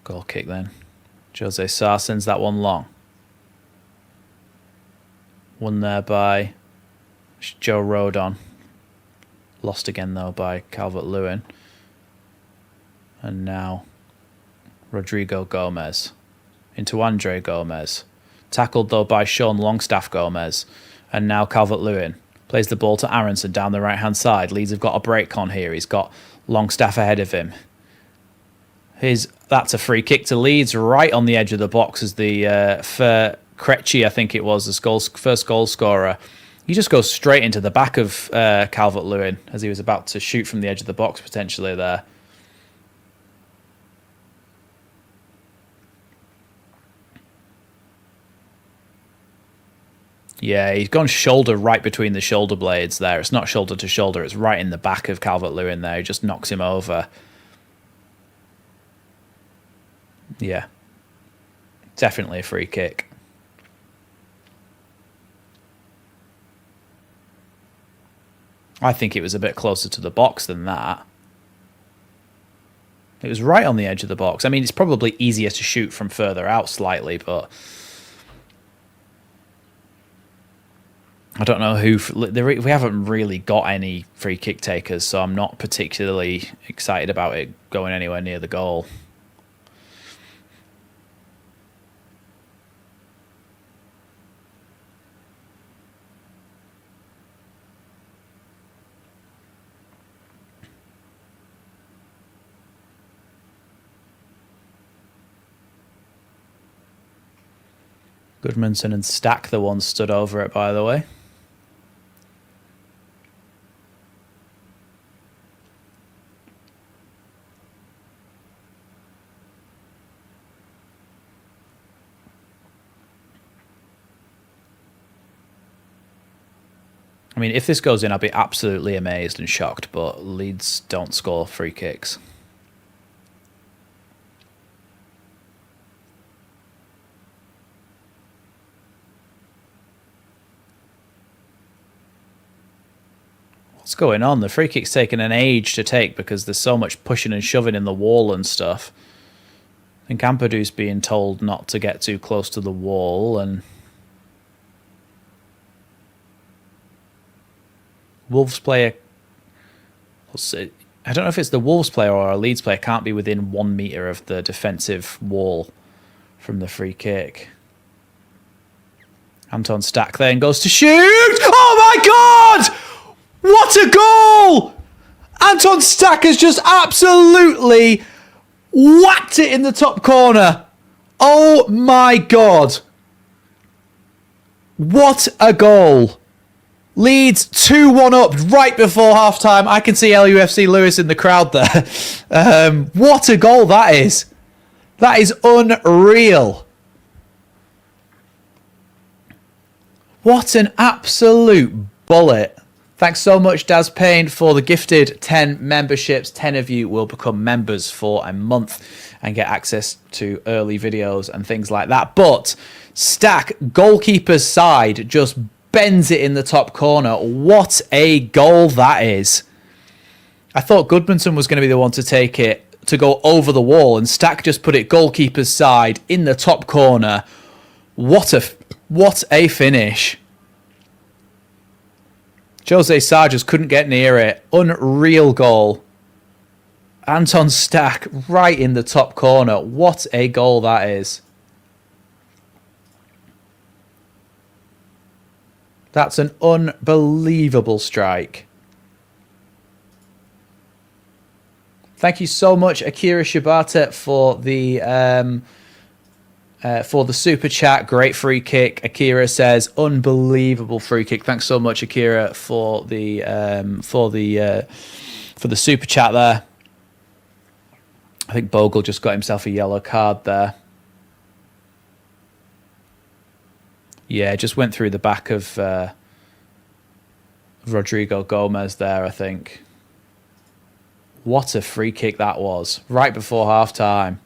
Goal kick then. Jose Sarr sends that one long. Won there by Joe Rodon. Lost again though by Calvert-Lewin. And now Rodrigo Gomez into Andre Gomez. Tackled though by Sean Longstaff Gomez. And now Calvert-Lewin plays the ball to Aronson down the right hand side. Leeds have got a break on here. He's got Longstaff ahead of him. That's a free kick to Leeds right on the edge of the box as the for Krejci, I think it was, the first goal scorer. He just goes straight into the back of Calvert-Lewin as he was about to shoot from the edge of the box potentially there. Yeah, he's gone shoulder right between the shoulder blades there. It's not shoulder to shoulder, it's right in the back of Calvert-Lewin there. He just knocks him over. Yeah, definitely a free kick. I think it was a bit closer to the box than that. It was right on the edge of the box. I mean, it's probably easier to shoot from further out slightly, but I don't know who. We haven't really got any free kick takers, so I'm not particularly excited about it going anywhere near the goal. Goodmanson and Stack, the ones stood over it, by the way. I mean, if this goes in, I'll be absolutely amazed and shocked, but Leeds don't score free kicks. What's going on? The free kick's taken an age to take because there's so much pushing and shoving in the wall and stuff. I think Ampadu's being told not to get too close to the wall, and Wolves player, I don't know if it's the Wolves player or a Leeds player, can't be within 1 metre of the defensive wall from the free kick. Anton Stack then goes to shoot. Oh my God! What a goal! Anton Stack has just absolutely whacked it in the top corner. Oh my God. What a goal. Leeds 2-1 up right before half-time. I can see LUFC Lewis in the crowd there. What a goal that is. That is unreal. What an absolute bullet. Thanks so much, Daz Payne, for the gifted 10 memberships. 10 of you will become members for a month and get access to early videos and things like that. But Stack, goalkeeper's side, just bends it in the top corner. What a goal that is. I thought Goodmanson was going to be the one to take it, to go over the wall, and Stack just put it goalkeeper's side in the top corner. What a finish. Jose Sarr just couldn't get near it. Unreal goal. Anton Stack right in the top corner. What a goal that is. That's an unbelievable strike. Thank you so much, Akira Shibata, for the super chat. Great free kick. Akira says unbelievable free kick. Thanks so much, Akira, for the super chat there. I think Bogle just got himself a yellow card there. Yeah, just went through the back of Rodrigo Gomez there, I think. What a free kick that was, right before half-time.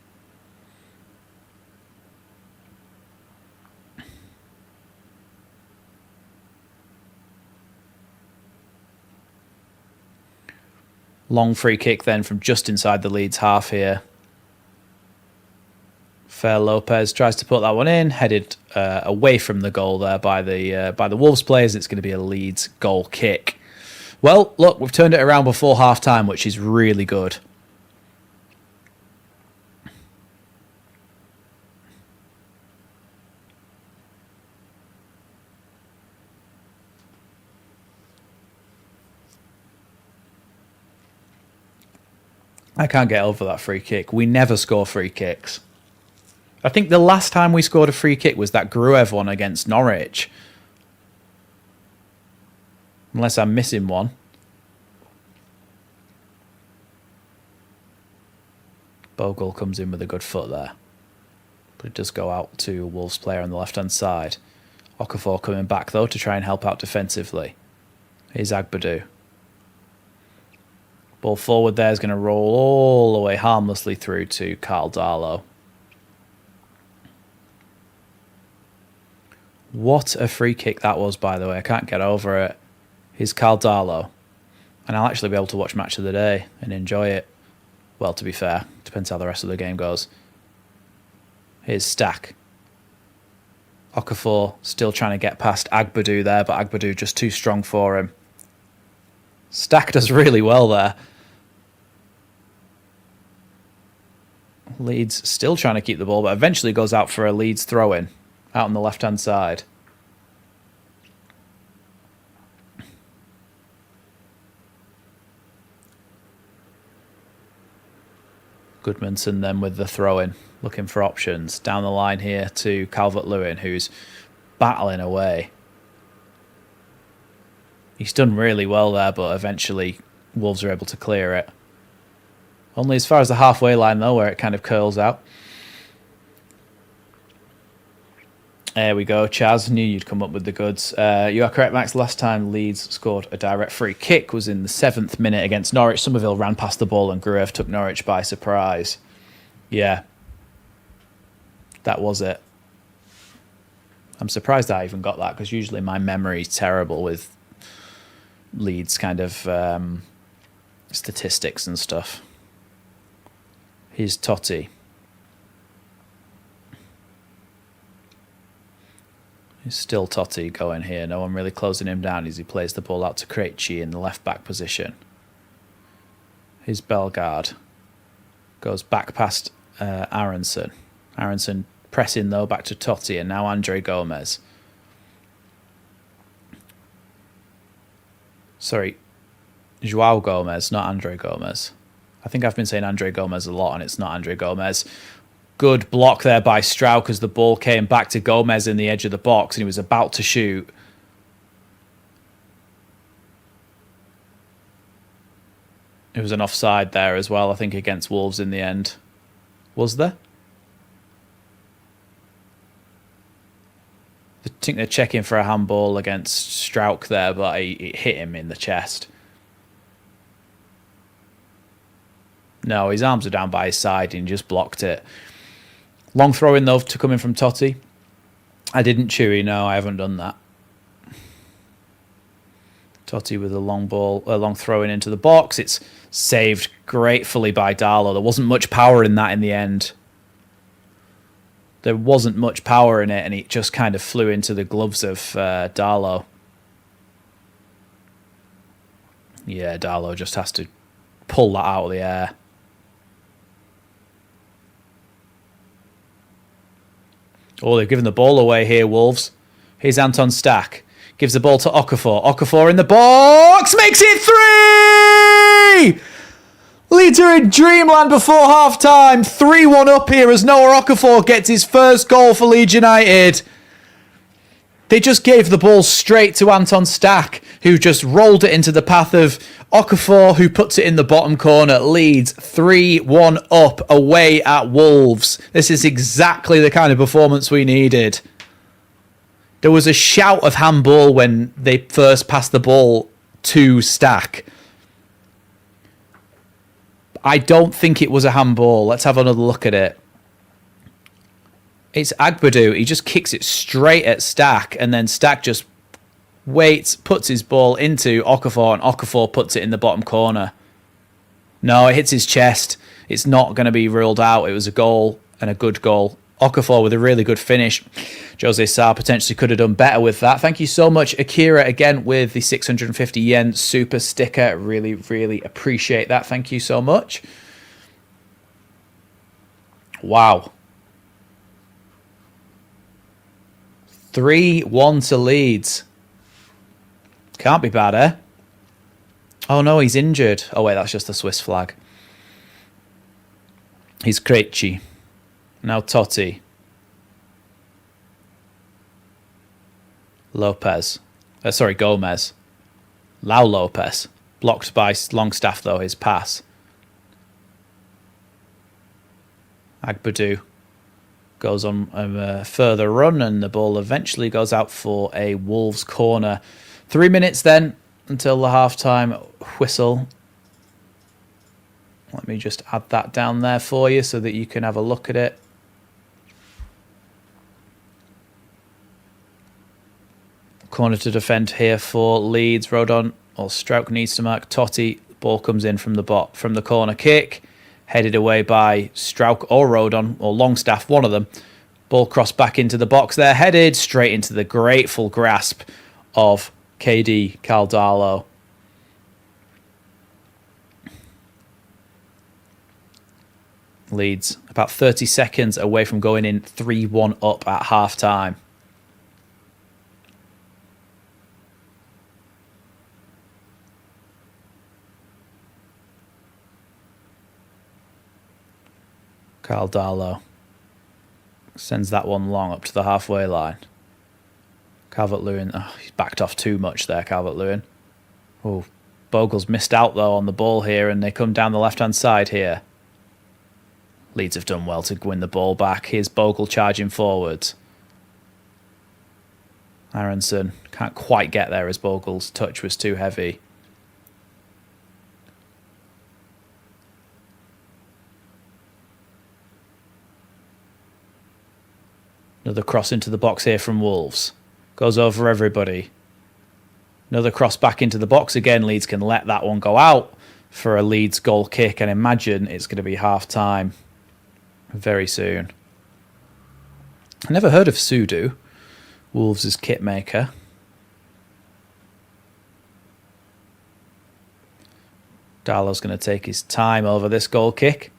Long free kick then from just inside the Leeds half here. Fer Lopez tries to put that one in, headed away from the goal there by the Wolves players. It's going to be a Leeds goal kick. Well, look, we've turned it around before half-time, which is really good. I can't get over that free kick. We never score free kicks. I think the last time we scored a free kick was that Gruev one against Norwich. Unless I'm missing one. Bogle comes in with a good foot there. But it does go out to a Wolves player on the left-hand side. Okafor coming back, though, to try and help out defensively. Here's Agbadou. Ball forward there is going to roll all the way harmlessly through to Carl Darlow. What a free kick that was, by the way. I can't get over it. Here's Carl Darlow. And I'll actually be able to watch Match of the Day and enjoy it. Well, to be fair, depends how the rest of the game goes. Here's Stack. Okafor still trying to get past Agbadou there, but Agbadou just too strong for him. Stack does really well there. Leeds still trying to keep the ball, but eventually goes out for a Leeds throw-in out on the left-hand side. Goodmanson then with the throw-in, looking for options. Down the line here to Calvert-Lewin, who's battling away. He's done really well there, but eventually Wolves are able to clear it. Only as far as the halfway line, though, where it kind of curls out. There we go, Chaz. Knew you'd come up with the goods. You are correct, Max. Last time Leeds scored a direct free kick was in the 7th minute against Norwich. Somerville ran past the ball and Gruev took Norwich by surprise. Yeah. That was it. I'm surprised I even got that, because usually my memory's terrible with Leeds kind of statistics and stuff. Here's Totti. He's still Totti going here. No one really closing him down as he plays the ball out to Krejci in the left-back position. Here's Bellegarde. Goes back past Aronson. Aronson pressing, though, back to Totti, and now Andre Gomez. Sorry, Joao Gomez, not Andre Gomez. I think I've been saying Andre Gomez a lot, and it's not Andre Gomez. Good block there by Strauch as the ball came back to Gomez in the edge of the box, and he was about to shoot. It was an offside there as well, I think, against Wolves in the end. Was there? I think they're checking for a handball against Strauch there, but it hit him in the chest. No, his arms are down by his side and he just blocked it. Long throw in, though, to come in from Totti. I didn't Chewy, no, I haven't done that. Totti with a long ball, a long throw in into the box. It's saved gratefully by Darlow. There wasn't much power in that in the end. There wasn't much power in it, and it just kind of flew into the gloves of Darlow. Yeah, Darlow just has to pull that out of the air. Oh, they've given the ball away here, Wolves. Here's Anton Stack. Gives the ball to Okafor. Okafor in the box. Makes it 3! Leeds are in dreamland before half-time. 3-1 up here as Noah Okafor gets his first goal for Leeds United. They just gave the ball straight to Anton Stack, who just rolled it into the path of Okafor, who puts it in the bottom corner. Leeds 3-1 up away at Wolves. This is exactly the kind of performance we needed. There was a shout of handball when they first passed the ball to Stack. I don't think it was a handball. Let's have another look at it. It's Agbadou. He just kicks it straight at Stack, and then Stack just waits, puts his ball into Okafor, and Okafor puts it in the bottom corner. No, it hits his chest. It's not going to be ruled out. It was a goal, and a good goal. Okafor with a really good finish. Jose Sarr potentially could have done better with that. Thank you so much, Akira, again with the 650 yen super sticker. Really, really appreciate that. Thank you so much. Wow. 3-1 to Leeds. Can't be bad, eh? Oh no, he's injured. Oh wait, that's just the Swiss flag. He's Krejci. Now Totti. Lopez. Gomez. Lau Lopez. Blocked by Longstaff, though, his pass. Agbadou goes on a further run, and the ball eventually goes out for a Wolves corner. 3 minutes then until the half-time whistle. Let me just add that down there for you so that you can have a look at it. Corner to defend here for Leeds. Rodon or Strauch needs to mark Totti. Ball comes in from the corner kick. Headed away by Strauch or Rodon or Longstaff, one of them. Ball crossed back into the box there. Headed straight into the grateful grasp of KD Caldalo. Leeds about 30 seconds away from going in 3-1 up at half-time. Caldalo sends that one long up to the halfway line. Calvert-Lewin, he's backed off too much there, Calvert-Lewin. Oh, Bogle's missed out, though, on the ball here, and they come down the left-hand side here. Leeds have done well to win the ball back. Here's Bogle charging forwards. Aronson can't quite get there as Bogle's touch was too heavy. Another cross into the box here from Wolves. Goes over everybody. Another cross back into the box again. Leeds can let that one go out for a Leeds goal kick, and imagine it's going to be half-time very soon. I never heard of Sudu, Wolves' kit maker. Darlow's going to take his time over this goal kick.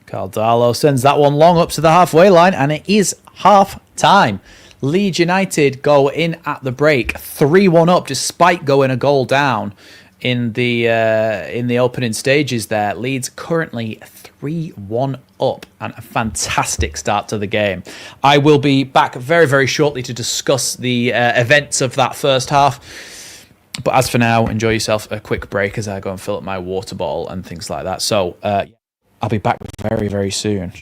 Caldalo sends that one long up to the halfway line, and it is half-time. Leeds United go in at the break, 3-1 up, despite going a goal down in the opening stages there. Leeds currently 3-1 up, and a fantastic start to the game. I will be back very, very shortly to discuss the events of that first half. But as for now, enjoy yourself a quick break as I go and fill up my water bottle and things like that. So I'll be back very, very soon.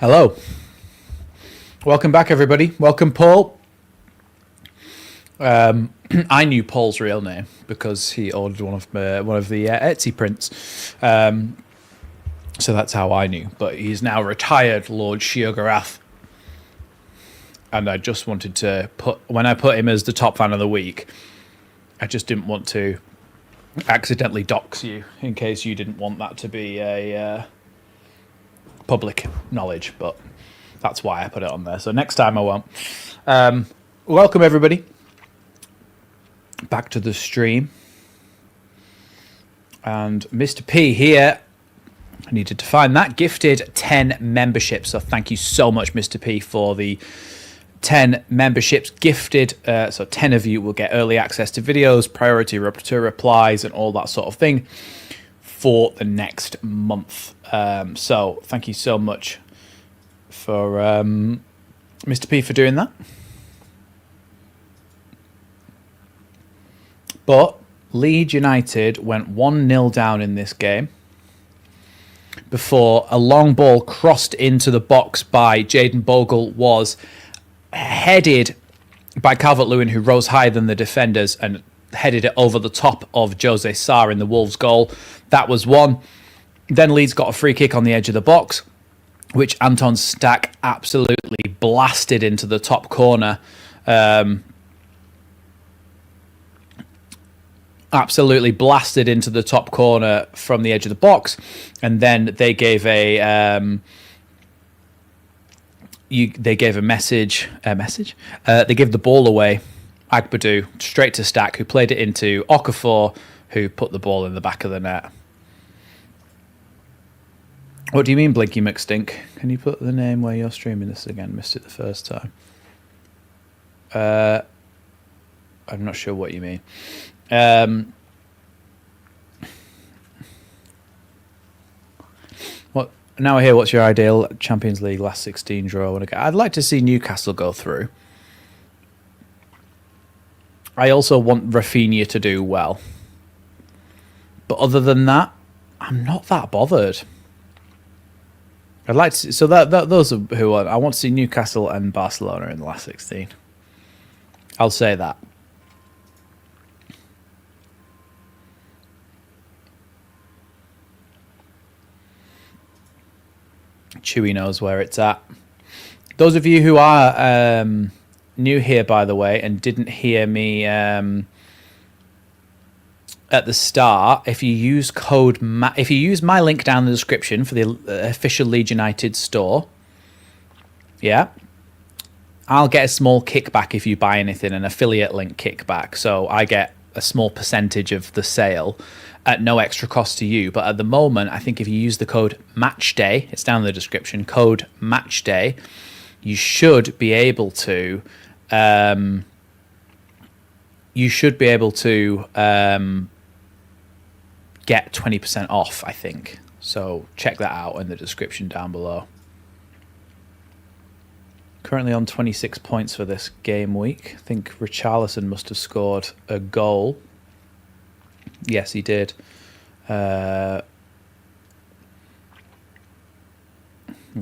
Hello. Welcome back, everybody. Welcome, Paul. I knew Paul's real name because he ordered one of the Etsy prints. So that's how I knew. But he's now retired Lord Shiogarath. And I just wanted to when I put him as the top fan of the week, I just didn't want to accidentally dox you in case you didn't want that to be a public knowledge, but that's why I put it on there. So next time I won't. Welcome, everybody, back to the stream. And Mr. P here, I needed to find that, gifted 10 memberships. So thank you so much, Mr. P, for the 10 memberships gifted. So 10 of you will get early access to videos, priority to replies, and all that sort of thing for the next month. So thank you so much for Mr. P for doing that. But Leeds United went 1-0 down in this game before a long ball crossed into the box by Jayden Bogle was headed by Calvert-Lewin, who rose higher than the defenders and headed it over the top of Jose Sarr in the Wolves goal. That was one. Then Leeds got a free kick on the edge of the box, which Anton Stack absolutely blasted into the top corner. Absolutely blasted into the top corner from the edge of the box. And then they gave a message. They gave the ball away. Agbadou straight to Stack, who played it into Okafor, who put the ball in the back of the net. What do you mean, Blinky McStink? Can you put the name where you're streaming this again? Missed it the first time. I'm not sure what you mean. What now? I hear. What's your ideal Champions League last 16 draw? I'd like to see Newcastle go through. I also want Rafinha to do well, but other than that, I'm not that bothered. I'd like to see, so that those are who I want to see Newcastle and Barcelona in the last 16. I'll say that. Chewy knows where it's at. Those of you who are new here, by the way, and didn't hear me at the start, if you use if you use my link down in the description for the official Leeds United store, yeah, I'll get a small kickback if you buy anything, an affiliate link kickback. So I get a small percentage of the sale at no extra cost to you. But at the moment, I think if you use the code MATCHDAY, it's down in the description, code MATCHDAY, you should be able to get 20% off, I think. So check that out in the description down below. Currently on 26 points for this game week. I think Richarlison must have scored a goal. Yes, he did. God,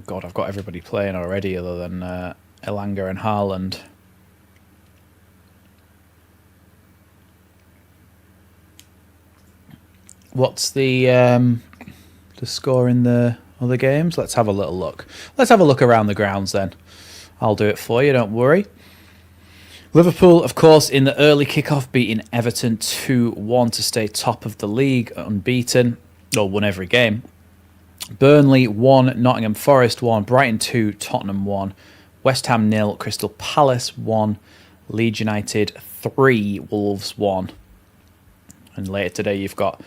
I've got everybody playing already other than Elanga and Haaland. What's the score in the other games? Let's have a little look. Let's have a look around the grounds then. I'll do it for you, don't worry. Liverpool, of course, in the early kickoff, beating Everton 2-1 to stay top of the league, unbeaten, or won every game. Burnley 1, Nottingham Forest 1, Brighton 2, Tottenham 1, West Ham 0, Crystal Palace 1, Leeds United 3, Wolves 1. And later today you've got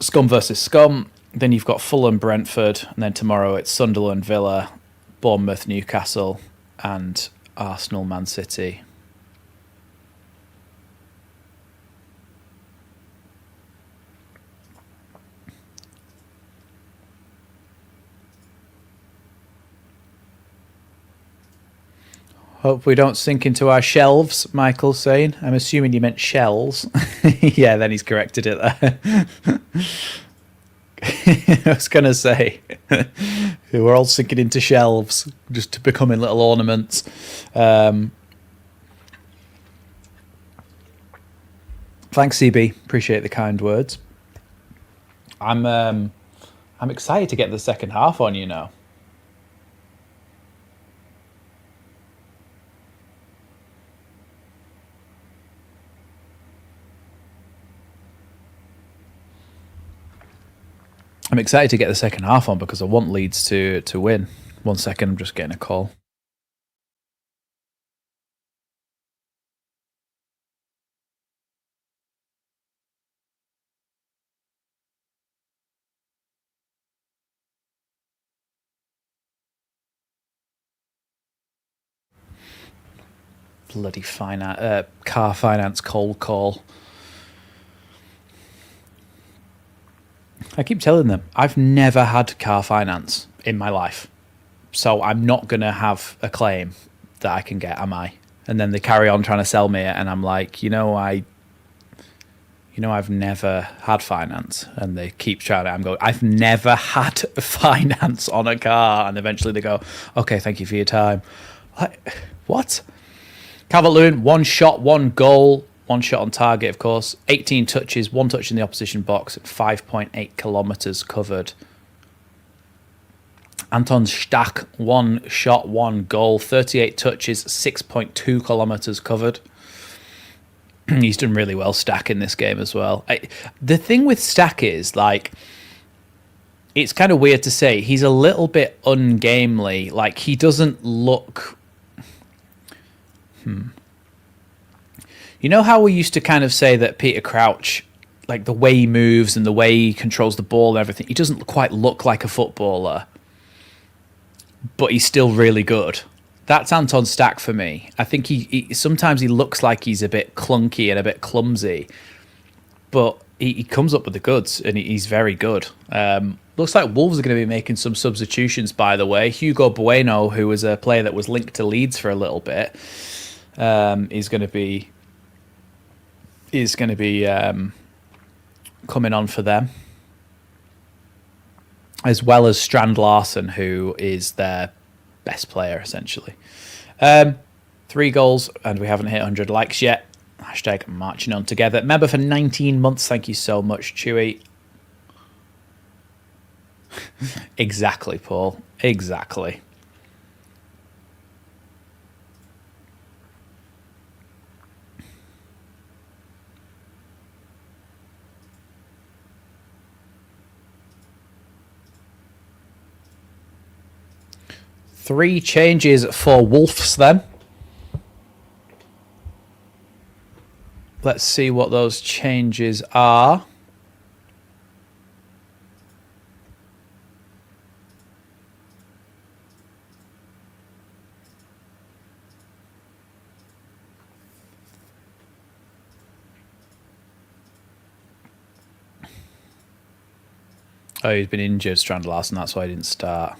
Scum versus Scum, then you've got Fulham, Brentford, and then tomorrow it's Sunderland, Villa, Bournemouth, Newcastle, and Arsenal, Man City. Hope we don't sink into our shelves, Michael's saying. I'm assuming you meant shells. Yeah, then he's corrected it there. I was going to say, who are all sinking into shelves, just to becoming little ornaments. Thanks, CB. Appreciate the kind words. I'm excited to get the second half on, you know. I'm excited to get the second half on because I want Leeds to win. 1 second, I'm just getting a call. Bloody car finance cold call. I keep telling them, I've never had car finance in my life. So I'm not going to have a claim that I can get, am I? And then they carry on trying to sell me it, and I'm like, I've never had finance. And they keep trying to, I'm going, I've never had finance on a car. And eventually they go, okay, thank you for your time. What? Calvert-Lewin, 1 shot, 1 goal, 1 shot on target, of course. 18 touches, 1 touch in the opposition box, 5.8 kilometres covered. Anton Stach, 1 shot, 1 goal, 38 touches, 6.2 kilometres covered. He's done really well, Stach, in this game as well. The thing with Stach is, like, it's kind of weird to say, he's a little bit ungamely. Like, he doesn't look... You know how we used to kind of say that Peter Crouch, like the way he moves and the way he controls the ball and everything, he doesn't quite look like a footballer, but he's still really good. That's Anton Stach for me. I think he sometimes he looks like he's a bit clunky and a bit clumsy, but he comes up with the goods and he's very good. Looks like Wolves are going to be making some substitutions, by the way. Hugo Bueno, who was a player that was linked to Leeds for a little bit, is going to be coming on for them, as well as Strand Larsen, who is their best player, essentially. 3 goals, and we haven't hit 100 likes yet. Hashtag marching on together. Member for 19 months. Thank you so much, Chewy. Exactly, Paul. Exactly. Three changes for Wolves then. Let's see what those changes are. Oh, he's been injured, Strand Larsen, that's why he didn't start.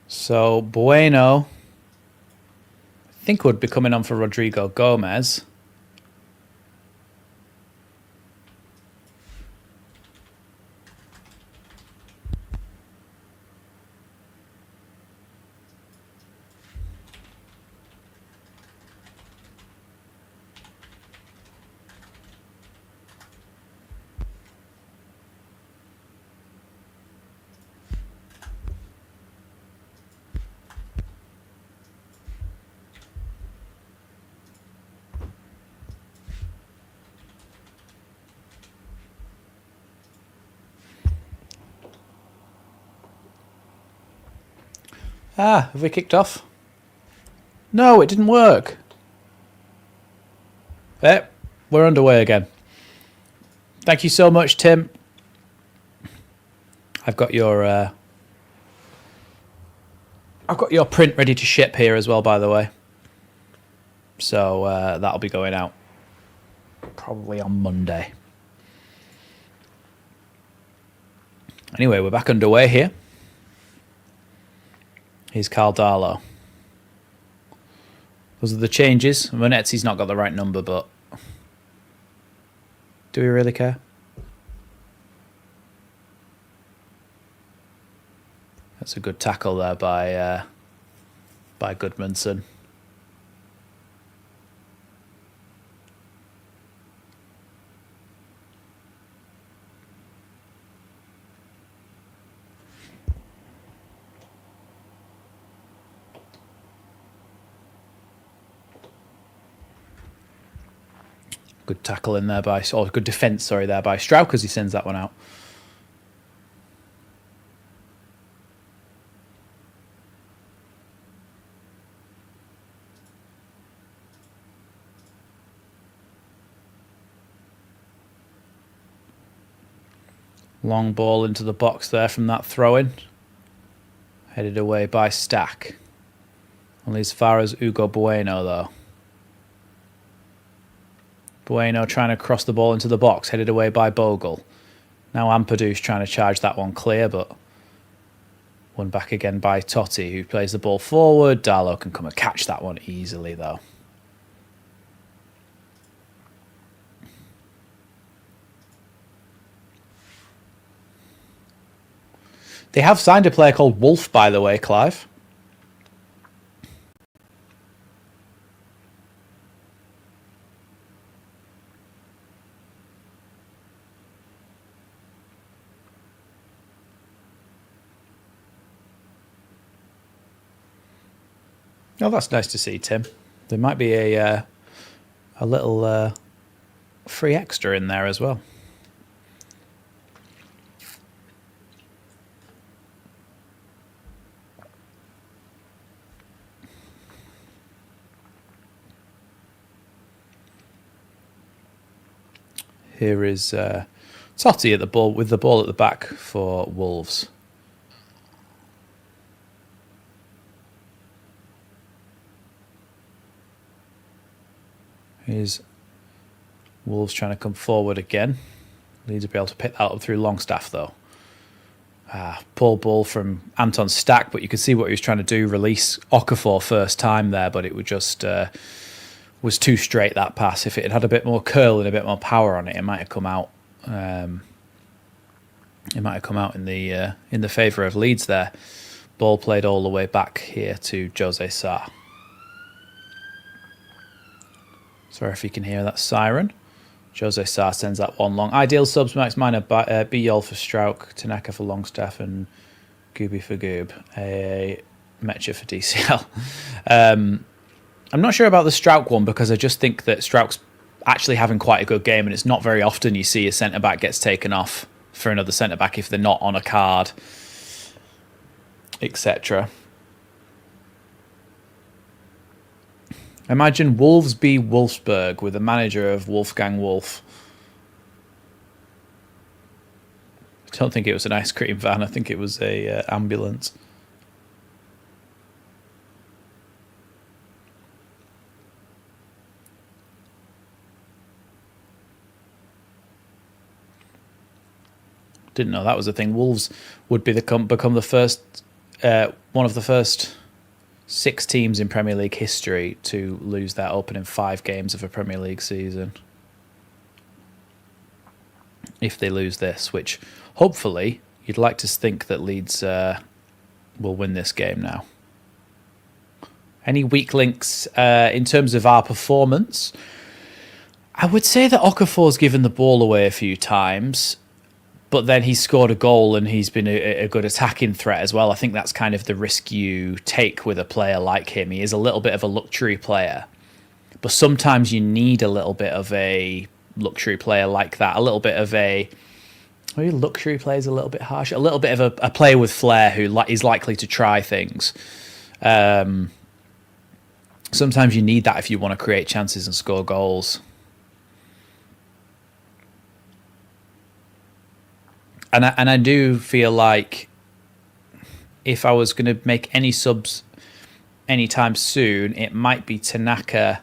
So Bueno, I think, would be coming on for Rodrigo Gomez. Ah, have we kicked off? No, it didn't work. We're underway again. Thank you so much, Tim. I've got your print ready to ship here as well, by the way. So that'll be going out probably on Monday. Anyway, we're back underway here. Here's Carl Darlow. Those are the changes. Monetti's not got the right number, but do we really care? That's a good tackle there by Goodmanson. Good tackle in there or good defence, sorry, there by Strauch as he sends that one out. Long ball into the box there from that throw-in. Headed away by Stack. Only as far as Hugo Bueno, though. Bueno trying to cross the ball into the box, headed away by Bogle. Now Ampadu's trying to charge that one clear, but won back again by Totti, who plays the ball forward. Darlow can come and catch that one easily, though. They have signed a player called Wolf, by the way, Clive. Oh, that's nice to see, Tim. There might be a little free extra in there as well. Here is Totti at the ball with the ball at the back for Wolves. Here's Wolves trying to come forward again. Leeds will be able to pick that up through Longstaff, though. Poor ball from Anton Stack, but you can see what he was trying to do. Release Okafor first time there, but it would just was too straight, that pass. If it had a bit more curl and a bit more power on it, it might have come out. It might have come out in the favour of Leeds there. Ball played all the way back here to Jose Sarr. Sorry if you can hear that siren. Jose Sarr sends that one long. Ideal subs, Max Minor, Biyol for Strauch, Tanaka for Longstaff, and Gooby for Goob. Metcha for DCL. I'm not sure about the Strauch one because I just think that Strauch's actually having quite a good game, and it's not very often you see a centre-back gets taken off for another centre-back if they're not on a card, etc. Imagine Wolves b Wolfsburg with a manager of Wolfgang Wolf. I don't think it was an ice cream van. I think it was a ambulance. Didn't know that was a thing. Wolves would be become the first one of the first 6 teams in Premier League history to lose their opening 5 games of a Premier League season. If they lose this, which hopefully you'd like to think that Leeds will win this game now. Any weak links in terms of our performance? I would say that Okafor's given the ball away a few times, but then he's scored a goal and he's been a good attacking threat as well. I think that's kind of the risk you take with a player like him. He is a little bit of a luxury player, but sometimes you need a little bit of a luxury player like that. A little bit of a... Maybe luxury player is a little bit harsh. A little bit of a player with flair who is likely to try things. Sometimes you need that if you want to create chances and score goals. And I do feel like if I was going to make any subs anytime soon, it might be Tanaka.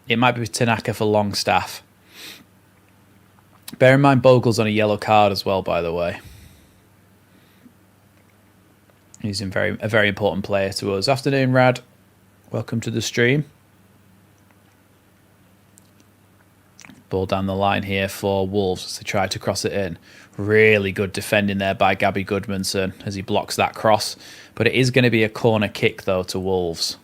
It might be Tanaka for Longstaff. Bear in mind, Bogle's on a yellow card as well, by the way. He's a very important player to us. Afternoon, Rad. Welcome to the stream. Ball down the line here for Wolves as they try to cross it in. Really good defending there by Gabby Goodmanson as he blocks that cross. But it is going to be a corner kick, though, to Wolves.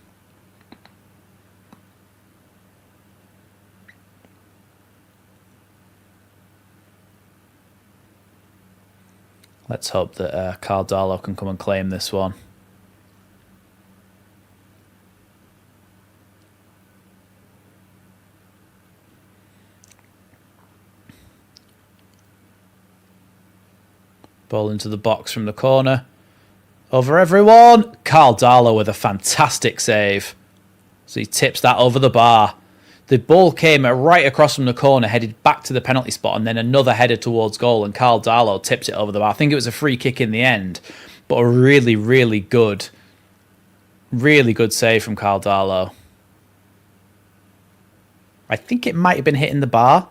Let's hope that Carl Darlow can come and claim this one. Ball into the box from the corner. Over everyone. Carl Darlow with a fantastic save. So he tips that over the bar. The ball came right across from the corner, headed back to the penalty spot, and then another header towards goal, and Carl Darlow tips it over the bar. I think it was a free kick in the end, but a really, really good save from Carl Darlow. I think it might have been hitting the bar.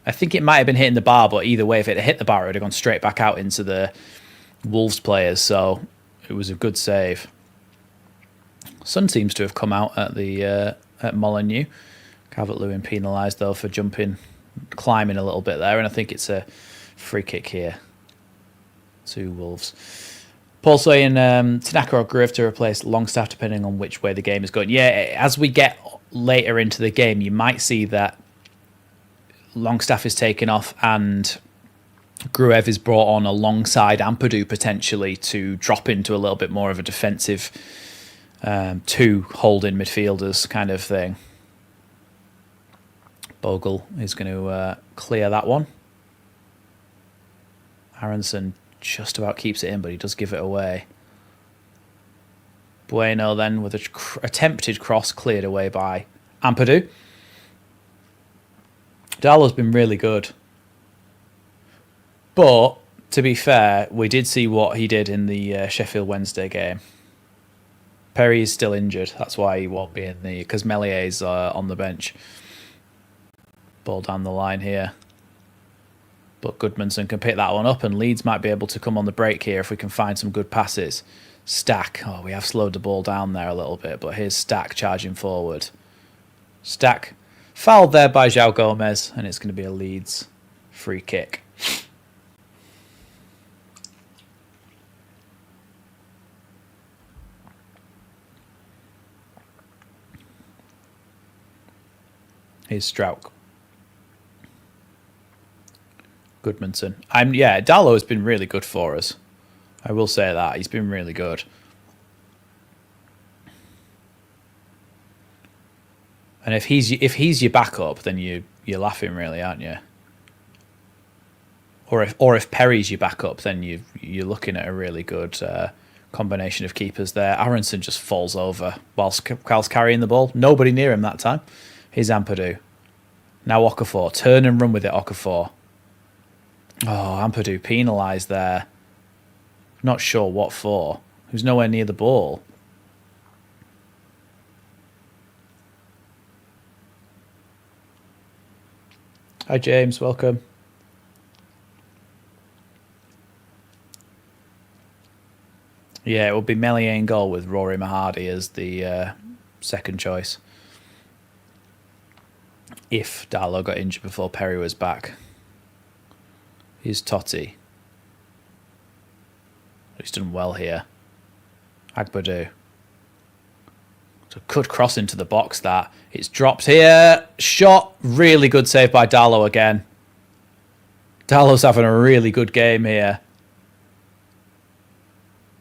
I think it might have been hitting the bar, but either way, if it had hit the bar, it would have gone straight back out into the Wolves players. So it was a good save. Sun seems to have come out at the at Molineux. Calvert-Lewin penalised though for climbing a little bit there, and I think it's a free kick here to Wolves. Paul saying Tanaka or Gruev to replace Longstaff depending on which way the game is going. Yeah, as we get later into the game, you might see that Longstaff is taken off and Gruev is brought on alongside Ampadu potentially to drop into a little bit more of a defensive two holding midfielders kind of thing. Bogle is going to clear that one. Aronson just about keeps it in, but he does give it away. Bueno then with an attempted cross cleared away by Ampadu. Darlow's been really good. But, to be fair, we did see what he did in the Sheffield Wednesday game. Perry is still injured. That's why he won't be in the... Because Mellier's on the bench. Ball down the line here. But Goodmanson can pick that one up, and Leeds might be able to come on the break here if we can find some good passes. Stack. Oh, we have slowed the ball down there a little bit, but here's Stack charging forward. Stack fouled there by João Gomez, and it's going to be a Leeds free kick. Here's Strauch. Goodmanson. Darlow has been really good for us. I will say that. He's been really good. And if he's your backup, then you're laughing really, aren't you? Or if Perry's your backup, then you're looking at a really good combination of keepers there. Aronson just falls over whilst Cal's carrying the ball. Nobody near him that time. Here's Ampadu. Now Okafor. Turn and run with it, Okafor. Oh, Ampadu penalised there. Not sure what for. He was nowhere near the ball. Hi James, welcome. Yeah, it will be Meslier in goal with Rory Mahardy as the second choice. If Darlow got injured before Perry was back. Here's Totti. He's done well here. Agbadu. So could cross into the box that. It's dropped here. Shot. Really good save by Darlow again. Darlow's having a really good game here.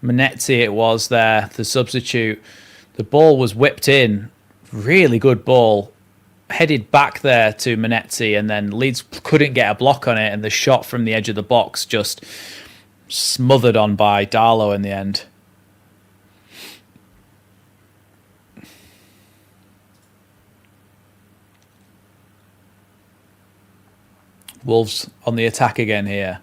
Manetzi it was there, the substitute. The ball was whipped in. Really good ball. Headed back there to Manetzi, and then Leeds couldn't get a block on it, and the shot from the edge of the box just smothered on by Darlow in the end. Wolves on the attack again here.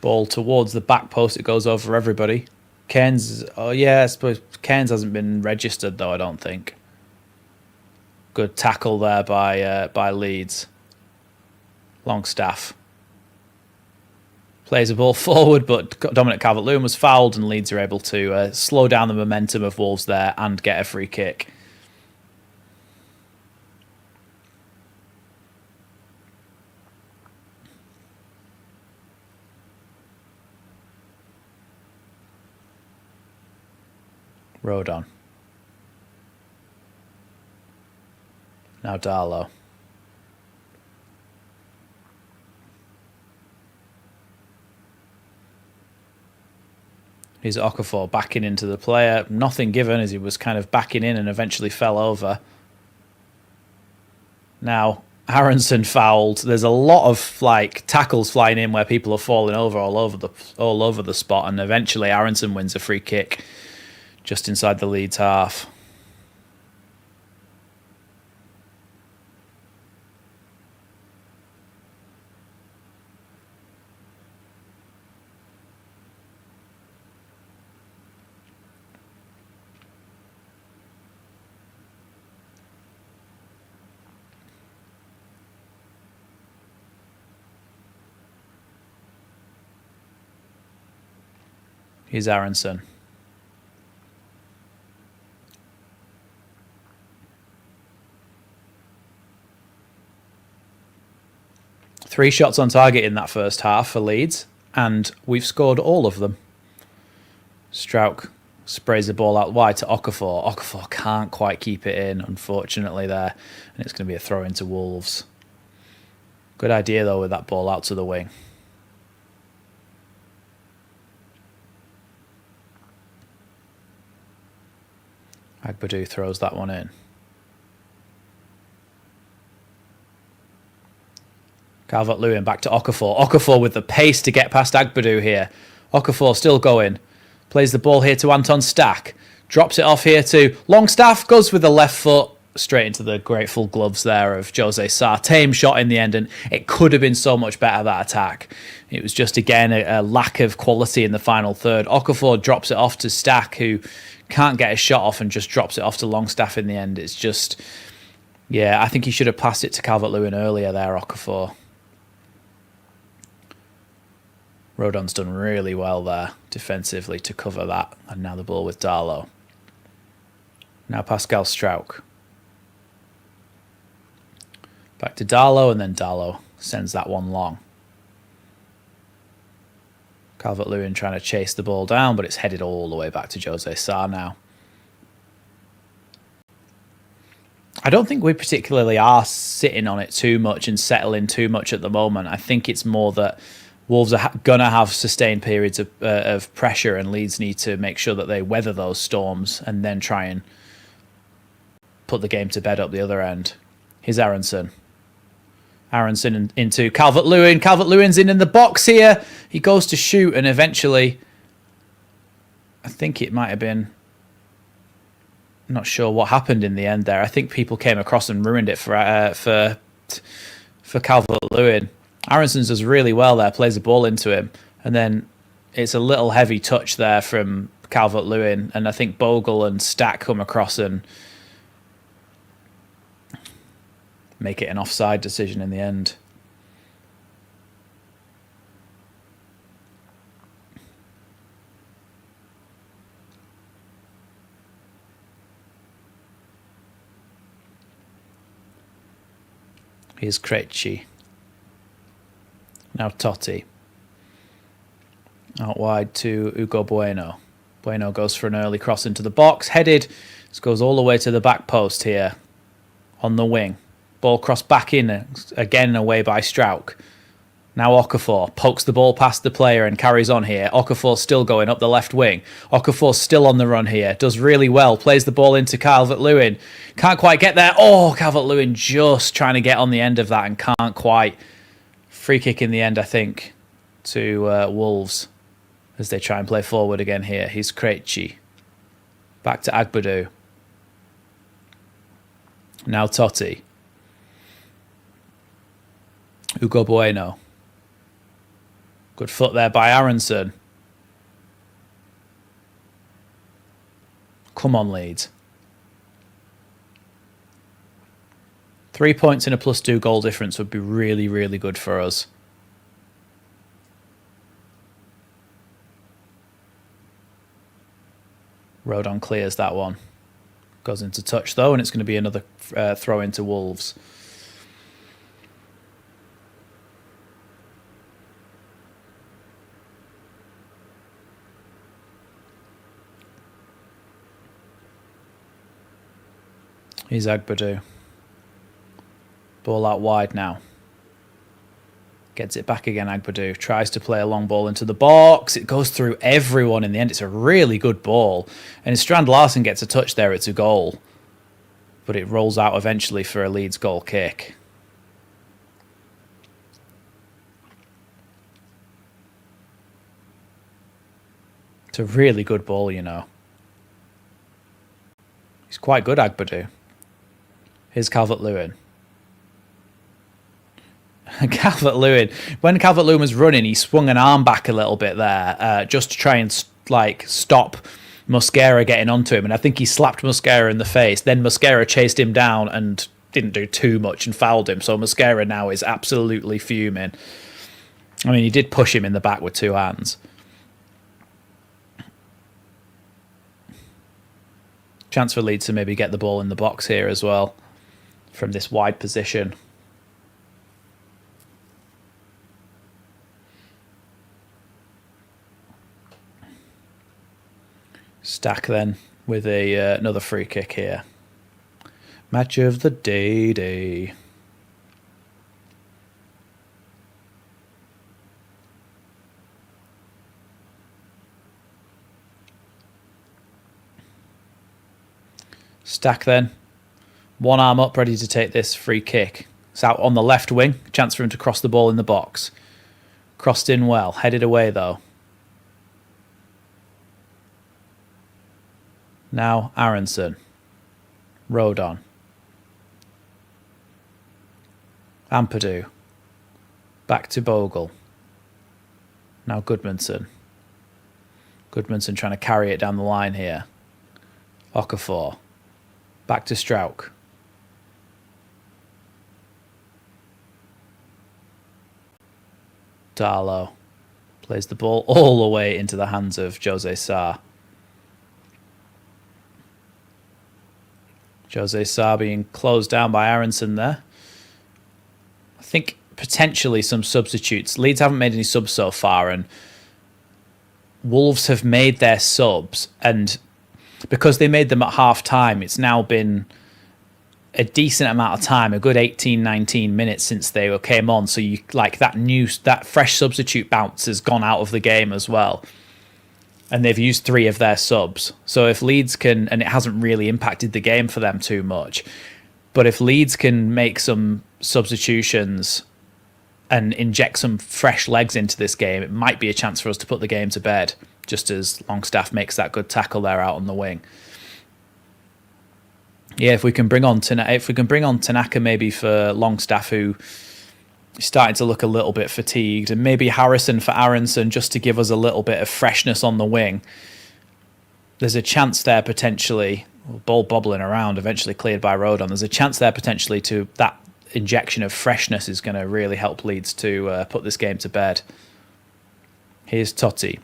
Ball towards the back post. It goes over everybody. Cairns, oh yeah, I suppose Cairns hasn't been registered though, I don't think. Good tackle there by Leeds. Longstaff plays a ball forward, but Dominic Calvert-Lewin was fouled, and Leeds are able to slow down the momentum of Wolves there and get a free kick. Rodon. Now Darlow. Here's Okafor backing into the player. Nothing given as he was kind of backing in and eventually fell over. Now Aronson fouled. There's a lot of like tackles flying in where people are falling over all over the spot, and eventually Aronson wins a free kick just inside the Leeds half. Here's Aronson. Three shots on target in that first half for Leeds, and we've scored all of them. Strauch sprays the ball out wide to Okafor. Okafor can't quite keep it in, unfortunately, there, and it's going to be a throw into Wolves. Good idea, though, with that ball out to the wing. Agbadou throws that one in. Calvert-Lewin back to Okafor. Okafor with the pace to get past Agbadou here. Okafor still going. Plays the ball here to Anton Stack. Drops it off here to Longstaff. Goes with the left foot straight into the grateful gloves there of Jose Sarr. Tame shot in the end, and it could have been so much better, that attack. It was just, again, a lack of quality in the final third. Okafor drops it off to Stack, who can't get a shot off and just drops it off to Longstaff in the end. It's just, yeah, I think he should have passed it to Calvert-Lewin earlier there, Okafor. Rodon's done really well there defensively to cover that. And now the ball with Darlow. Now Pascal Strauch. Back to Darlow, and then Darlow sends that one long. Calvert-Lewin trying to chase the ball down, but it's headed all the way back to Jose Sarr now. I don't think we particularly are sitting on it too much and settling too much at the moment. I think it's more that Wolves are going to have sustained periods of pressure, and Leeds need to make sure that they weather those storms and then try and put the game to bed up the other end. Here's Aronson. Aronson into Calvert-Lewin. Calvert-Lewin's in the box here. He goes to shoot, and eventually, I think it might have been, I'm not sure what happened in the end there. I think people came across and ruined it for Calvert-Lewin. Aronson does really well there, plays the ball into him, and then it's a little heavy touch there from Calvert-Lewin, and I think Bogle and Stack come across and make it an offside decision in the end. Here's Krejci. Now Totti. Out wide to Hugo Bueno. Bueno goes for an early cross into the box. Headed. This goes all the way to the back post here. On the wing. Ball crossed back in. Again away by Strauch. Now Okafor pokes the ball past the player and carries on here. Okafor still going up the left wing. Okafor still on the run here. Does really well. Plays the ball into Calvert-Lewin. Can't quite get there. Oh, Calvert-Lewin just trying to get on the end of that and can't quite. Free kick in the end, I think, to Wolves as they try and play forward again here. Here's Krejci. Back to Agbadou. Now Totti. Hugo Bueno. Good foot there by Aronson. Come on, Leeds. 3 points in a +2 goal difference would be really, really good for us. Rodon clears that one. Goes into touch, though, and it's going to be another throw into Wolves. Here's Agbadou. Ball out wide now. Gets it back again, Agbadou. Tries to play a long ball into the box. It goes through everyone in the end. It's a really good ball. And if Strand Larsen gets a touch there, it's a goal. But it rolls out eventually for a Leeds goal kick. It's a really good ball, you know. He's quite good, Agbadou. Here's Calvert-Lewin. Calvert-Lewin. When Calvert-Lewin was running, he swung an arm back a little bit there, just to try and stop Mosquera getting onto him. And I think he slapped Mosquera in the face. Then Mosquera chased him down and didn't do too much and fouled him. So Mosquera now is absolutely fuming. I mean, he did push him in the back with 2 hands. Chance for Leeds to maybe get the ball in the box here as well from this wide position. Stack then with another free kick here. Match of the day. Stack then. One arm up, ready to take this free kick. It's out on the left wing. Chance for him to cross the ball in the box. Crossed in well. Headed away though. Now Aronson. Rodon. Ampadu. Back to Bogle. Now Goodmanson. Goodmanson trying to carry it down the line here. Okafor. Back to Strauch. Darlow. Plays the ball all the way into the hands of Jose Sarr. Jose Sarr being closed down by Aronson there. I think potentially some substitutes. Leeds haven't made any subs so far, and Wolves have made their subs, and because they made them at half-time, it's now been a decent amount of time, a good 18, 19 minutes since they came on. So you like that fresh substitute bounce has gone out of the game as well. And they've used 3 of their subs. So if Leeds can, and it hasn't really impacted the game for them too much, but if Leeds can make some substitutions and inject some fresh legs into this game, it might be a chance for us to put the game to bed, just as Longstaff makes that good tackle there out on the wing. Yeah, if we can bring on Tanaka maybe for Longstaff, who is starting to look a little bit fatigued, and maybe Harrison for Aronson just to give us a little bit of freshness on the wing. There's a chance there potentially, ball bobbling around, eventually cleared by Rodon. There's a chance there potentially to that injection of freshness is going to really help Leeds to put this game to bed. Here's Totti.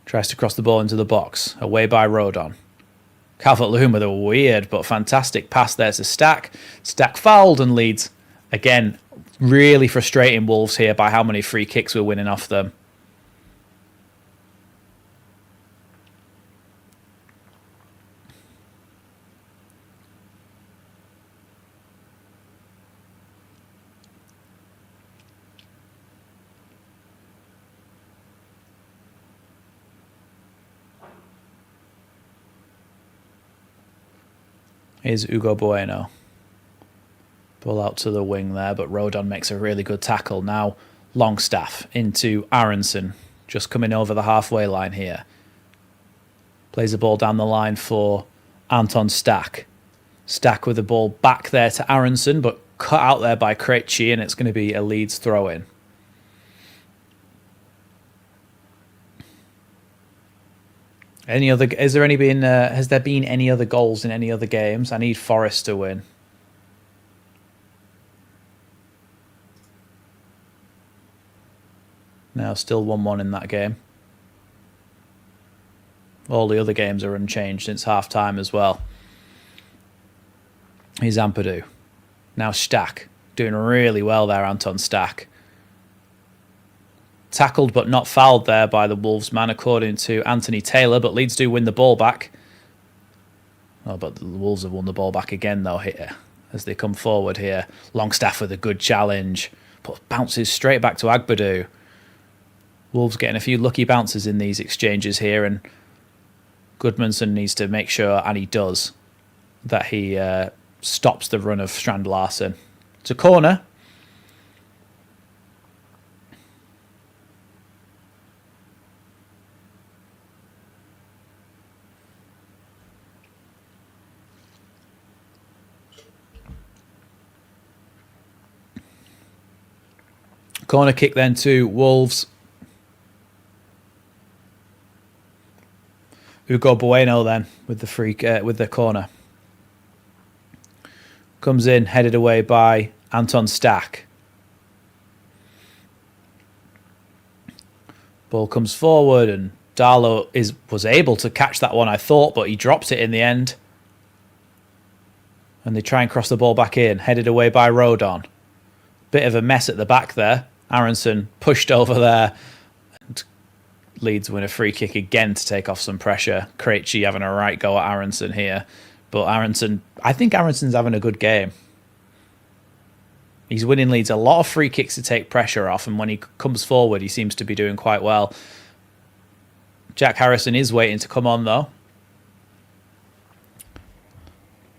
Tries to cross the ball into the box. Away by Rodon. Calvert-Lewin with a weird but fantastic pass there to Stack. Stack fouled, and Leeds, again, really frustrating Wolves here by how many free kicks we're winning off them. Here's Hugo Bueno. Ball out to the wing there, but Rodon makes a really good tackle. Now Longstaff into Aronson, just coming over the halfway line here. Plays the ball down the line for Anton Stack. Stack with the ball back there to Aronson, but cut out there by Krejci, and it's going to be a Leeds throw-in. Any other? Is there any been? Has there been any other goals in any other games? I need Forest to win. No, still 1-1 in that game. All the other games are unchanged since half-time as well. Here's Ampadu. Now Stack. Doing really well there, Anton Stack. Tackled but not fouled there by the Wolves man, according to Anthony Taylor, but Leeds do win the ball back. Oh, but the Wolves have won the ball back again, though, here, as they come forward here. Longstaff with a good challenge, but bounces straight back to Agbadu. Wolves getting a few lucky bounces in these exchanges here, and Goodmanson needs to make sure, and he does, that he stops the run of Strand Larsen. It's a corner. Corner kick then to Wolves. Hugo Bueno then with the free with the corner. Comes in, headed away by Anton Stack. Ball comes forward and Darlow was able to catch that one, I thought, but he dropped it in the end. And they try and cross the ball back in, headed away by Rodon. Bit of a mess at the back there. Aronson pushed over there. And Leeds win a free kick again to take off some pressure. Krejci having a right go at Aronson here. But I think Aronson's having a good game. He's winning Leeds a lot of free kicks to take pressure off, and when he comes forward, he seems to be doing quite well. Jack Harrison is waiting to come on, though.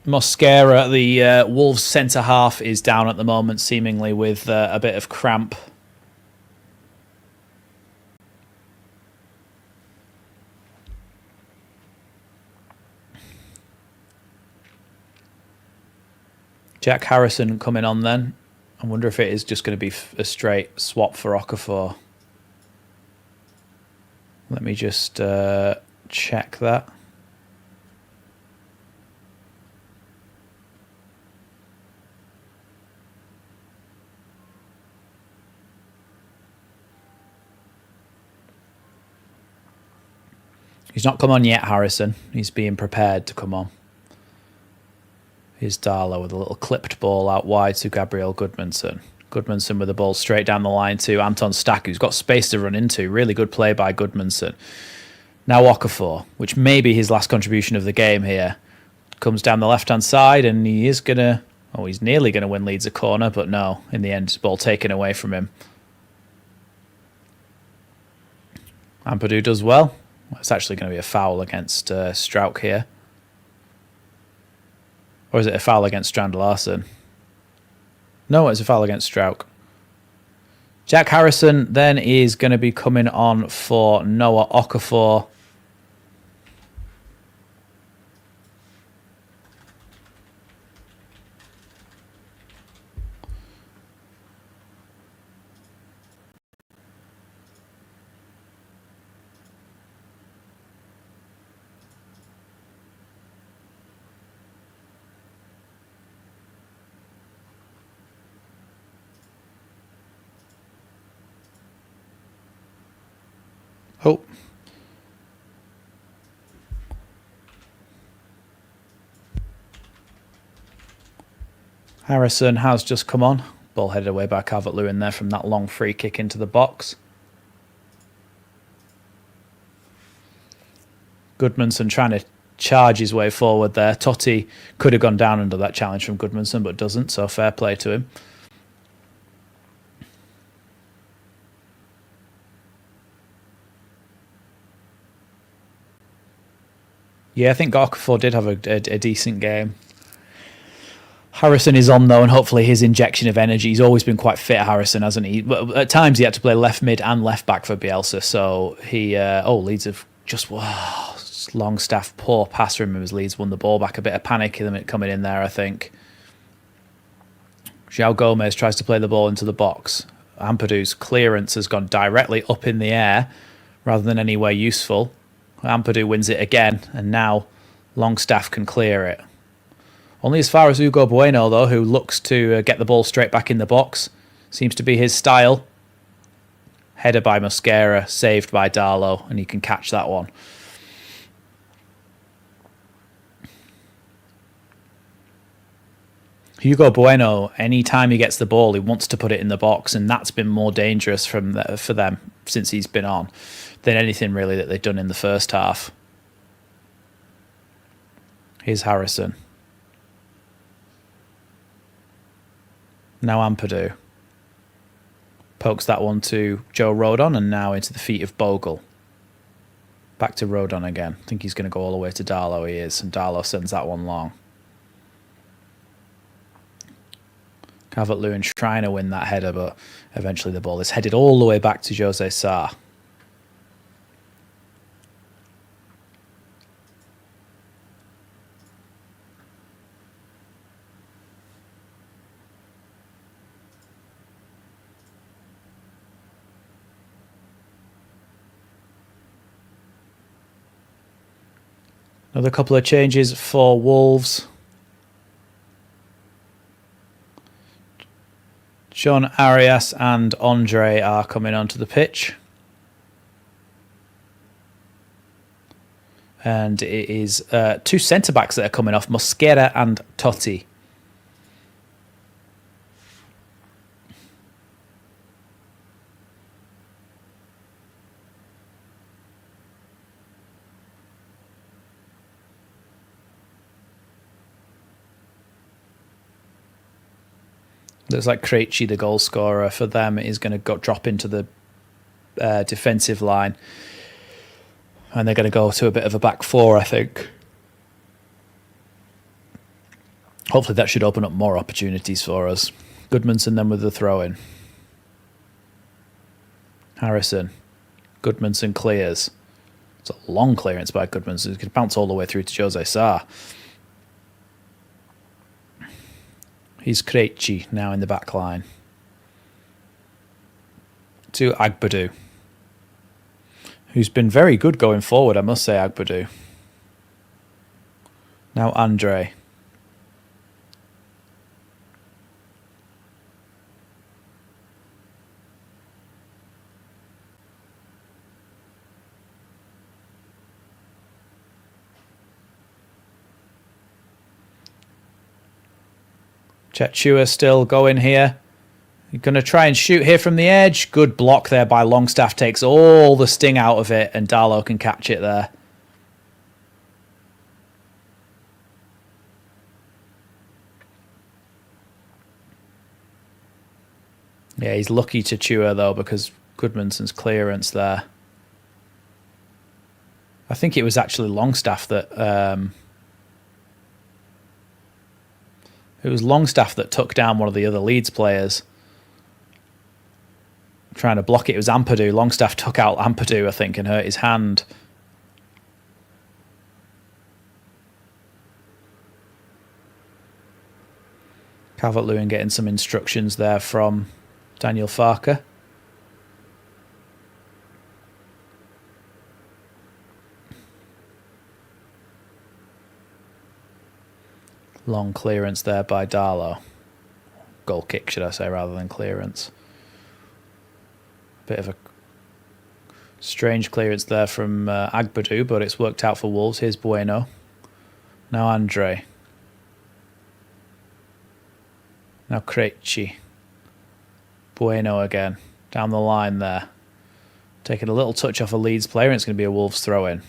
Mosquera, the Wolves centre-half, is down at the moment, seemingly with a bit of cramp. Jack Harrison coming on then. I wonder if it is just going to be a straight swap for Okafor. Let me just check that. He's not come on yet, Harrison. He's being prepared to come on. Here's Darlow with a little clipped ball out wide to Gabriel Goodmanson. Goodmanson with the ball straight down the line to Anton Stack, who's got space to run into. Really good play by Goodmanson. Now Okafor, which may be his last contribution of the game here. Comes down the left-hand side, and he is going to... Oh, he's nearly going to win Leeds a corner, but no. In the end, ball taken away from him. Ampadu does well. It's actually going to be a foul against Strauch here. Or is it a foul against Strand Larsen? No, it's a foul against Strauch. Jack Harrison then is going to be coming on for Noah Okafor. Oh. Harrison has just come on. Ball headed away by Calvert-Lewin there from that long free kick into the box. Goodmanson trying to charge his way forward there. Totti could have gone down under that challenge from Goodmanson, but doesn't, so fair play to him. Yeah, I think Okafor did have a decent game. Harrison is on, though, and hopefully his injection of energy. He's always been quite fit, Harrison, hasn't he? But at times he had to play left mid and left back for Bielsa, so he... Leeds have just... Longstaff, poor pass from him as Leeds won the ball back. A bit of panic in them coming in there, I think. João Gomez tries to play the ball into the box. Ampadu's clearance has gone directly up in the air rather than anywhere useful. Ampadu wins it again, and now Longstaff can clear it. Only as far as Hugo Bueno, though, who looks to get the ball straight back in the box. Seems to be his style. Header by Mosquera, saved by Darlow, and he can catch that one. Hugo Bueno, anytime he gets the ball, he wants to put it in the box, and that's been more dangerous for them since he's been on than anything really that they've done in the first half. Here's Harrison. Now Ampadu. Pokes that one to Joe Rodon, and now into the feet of Bogle. Back to Rodon again. I think he's going to go all the way to Darlow. He is, and Darlow sends that one long. Calvert-Lewin trying to win that header, but eventually the ball is headed all the way back to Jose Sarr. Another couple of changes for Wolves. John Arias and Andre are coming onto the pitch. And it is two centre-backs that are coming off, Mosquera and Totti. Looks like Krejci, the goal scorer for them, is going to drop into the defensive line. And they're going to go to a bit of a back four, I think. Hopefully that should open up more opportunities for us. Goodmanson then with the throw-in. Harrison. Goodmanson clears. It's a long clearance by Goodmanson. He could bounce all the way through to Jose Sarr. He's Krejci now in the back line. To Agbadu, who's been very good going forward, I must say, Agbadu. Now Andre. Chechua still going here. You're going to try and shoot here from the edge. Good block there by Longstaff. Takes all the sting out of it, and Darlow can catch it there. Yeah, he's lucky to Chua, though, because Goodmanson's clearance there. I think it was actually Longstaff that... It was Longstaff that took down one of the other Leeds players. Trying to block it. It was Ampadu. Longstaff took out Ampadu, I think, and hurt his hand. Calvert-Lewin getting some instructions there from Daniel Farke. Long clearance there by Darlow. Goal kick, should I say, rather than clearance. Bit of a strange clearance there from Agbadu, but it's worked out for Wolves. Here's Bueno. Now Andre. Now Krejci. Bueno again. Down the line there. Taking a little touch off a Leeds player, and it's going to be a Wolves throw-in.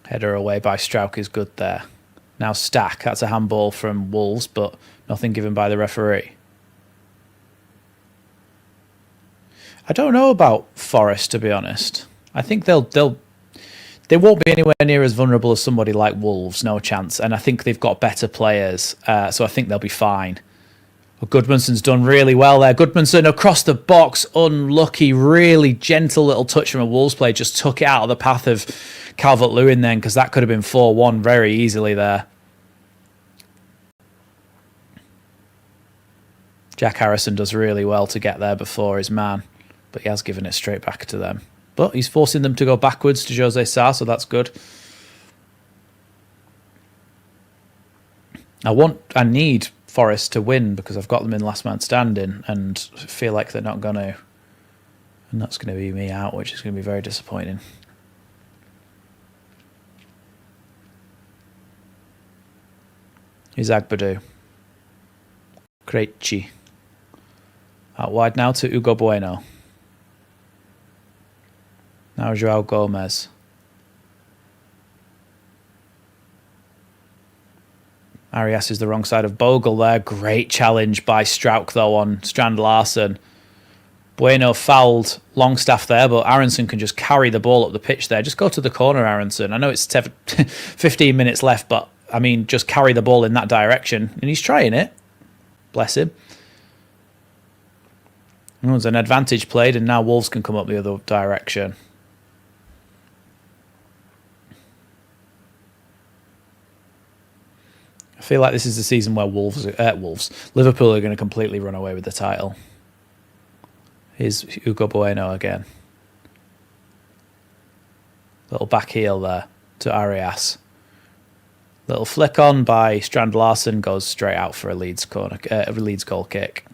Header away by Strauch is good there. Now Stack. That's a handball from Wolves, but nothing given by the referee. I don't know about Forest, to be honest. I think they won't be anywhere near as vulnerable as somebody like Wolves, no chance. And I think they've got better players, so I think they'll be fine. Well, Goodmanson's done really well there. Goodmanson across the box, unlucky, really gentle little touch from a Wolves player. Just took it out of the path of Calvert-Lewin then, because that could have been 4-1 very easily there. Jack Harrison does really well to get there before his man, but he has given it straight back to them. But he's forcing them to go backwards to Jose Sarr, so that's good. I need Forest to win because I've got them in last man standing and feel like they're not going to. And that's going to be me out, which is going to be very disappointing. Here's Agbadou. Krejci. Out wide now to Hugo Bueno. Now João Gomez. Arias is the wrong side of Bogle there. Great challenge by Strauch, though, on Strand Larsen. Bueno fouled Longstaff there, but Aronson can just carry the ball up the pitch there. Just go to the corner, Aronson. I know it's 15 minutes left, but, I mean, just carry the ball in that direction. And he's trying it. Bless him. It was an advantage played, and now Wolves can come up the other direction. I feel like this is the season where Liverpool are going to completely run away with the title. Here's Hugo Bueno again. Little back heel there to Arias. Little flick on by Strand Larsen, goes straight out for a Leeds goal kick.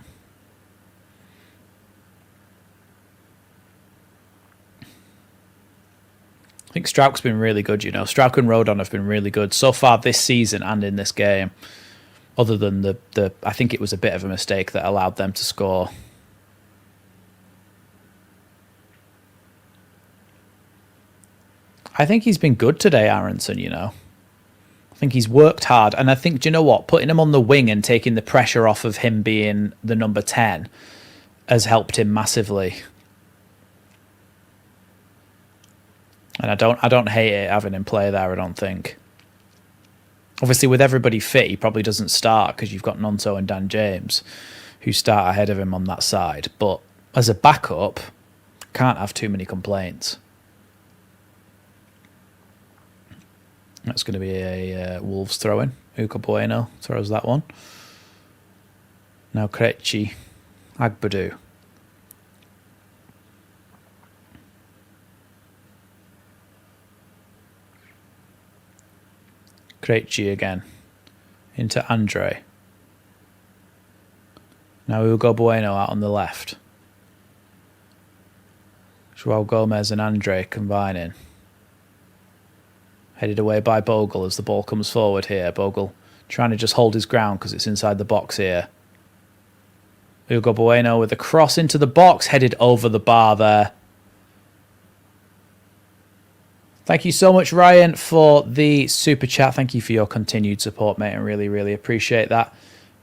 I think Strauch's been really good, you know. Strauch and Rodon have been really good so far this season and in this game. Other than the I think it was a bit of a mistake that allowed them to score. I think he's been good today, Aronson, you know. I think he's worked hard. And I think, do you know what? Putting him on the wing and taking the pressure off of him being the number 10 has helped him massively. And I don't hate it having him play there, I don't think. Obviously, with everybody fit, he probably doesn't start because you've got Nonto and Dan James who start ahead of him on that side. But as a backup, can't have too many complaints. That's going to be a Wolves throw-in. Hugo Bueno throws that one. Now Krejci, Agbadou. Krejci again. Into Andre. Now Hugo Bueno out on the left. João Gomez and Andre combining. Headed away by Bogle as the ball comes forward here. Bogle trying to just hold his ground because it's inside the box here. Hugo Bueno with a cross into the box, headed over the bar there. Thank you so much, Ryan, for the super chat. Thank you for your continued support, mate. I really, really appreciate that.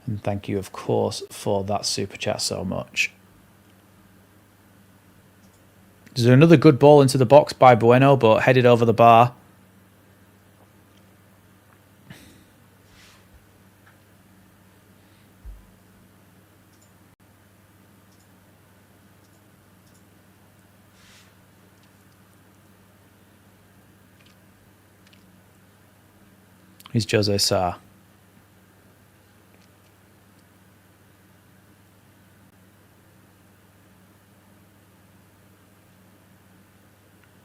And thank you, of course, for that super chat so much. There's another good ball into the box by Bueno, but headed over the bar. Here's Jose Sarr.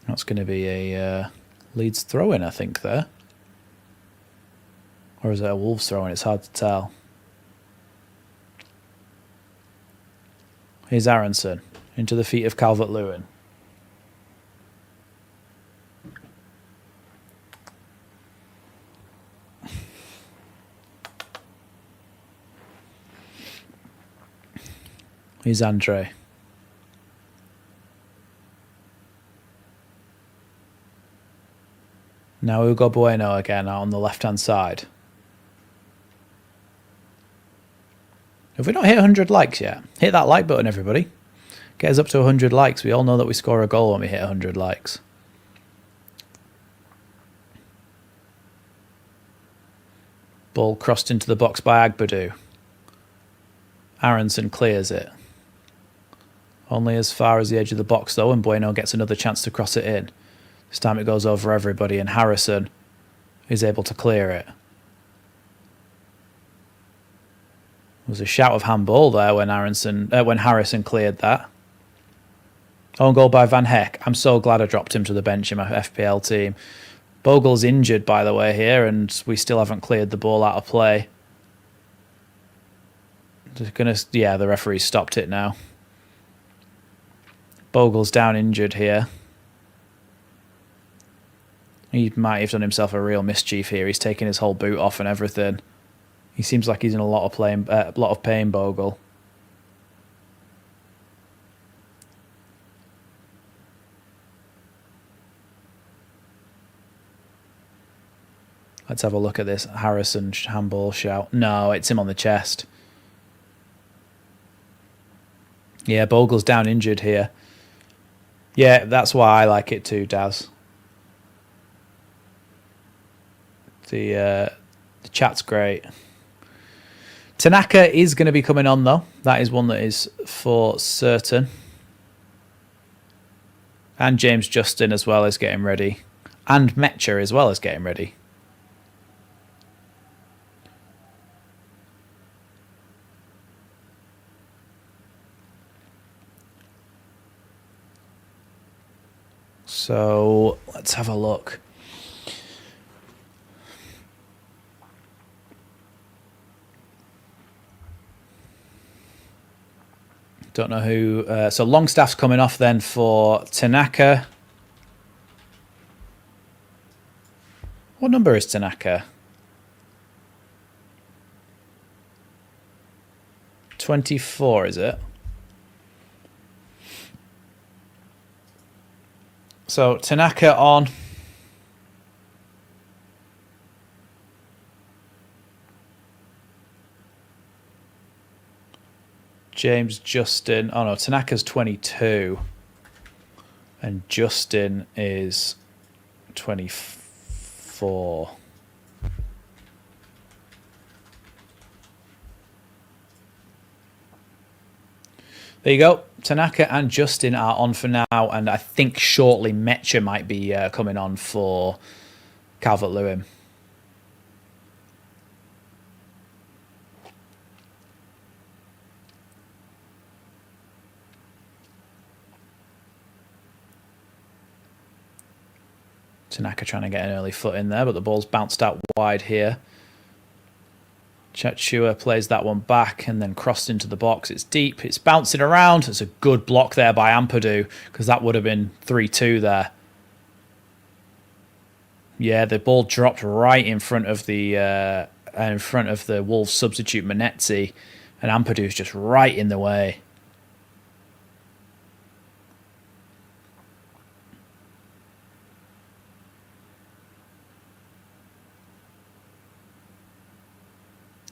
That's going to be a Leeds throw-in, I think, there. Or is it a Wolves throw-in? It's hard to tell. Here's Aronson into the feet of Calvert-Lewin. Here's Andre. Now Hugo Bueno again out on the left-hand side. Have we not hit 100 likes yet? Hit that like button, everybody. Get us up to 100 likes. We all know that we score a goal when we hit 100 likes. Ball crossed into the box by Agbadou. Aronson clears it. Only as far as the edge of the box, though, and Bueno gets another chance to cross it in. This time it goes over everybody, and Harrison is able to clear it. There was a shout of handball there when Harrison cleared that. Own goal by Van Heck. I'm so glad I dropped him to the bench in my FPL team. Bogle's injured, by the way, here, and we still haven't cleared the ball out of play. Yeah, the referee stopped it now. Bogle's down injured here. He might have done himself a real mischief here. He's taking his whole boot off and everything. He seems like he's in a lot of pain, Bogle. Let's have a look at this. Harrison handball shout. No, it's him on the chest. Yeah, Bogle's down injured here. Yeah, that's why I like it too, Daz. The chat's great. Tanaka is going to be coming on, though. That is one that is for certain. And James Justin as well is getting ready. And Metcher as well is getting ready. So let's have a look. Don't know who. So Longstaff's coming off then for Tanaka. What number is Tanaka? 24, is it? So Tanaka on. James Justin. Oh no, Tanaka's 22. And Justin is 24. There you go. Tanaka and Justin are on for now, and I think shortly Metcher might be coming on for Calvert-Lewin. Tanaka trying to get an early foot in there, but the ball's bounced out wide here. Chachua plays that one back and then crossed into the box. It's deep. It's bouncing around. It's a good block there by Ampadu because that would have been 3-2 there. Yeah, the ball dropped right in front of the Wolves substitute Manetzi, and Ampadu's just right in the way.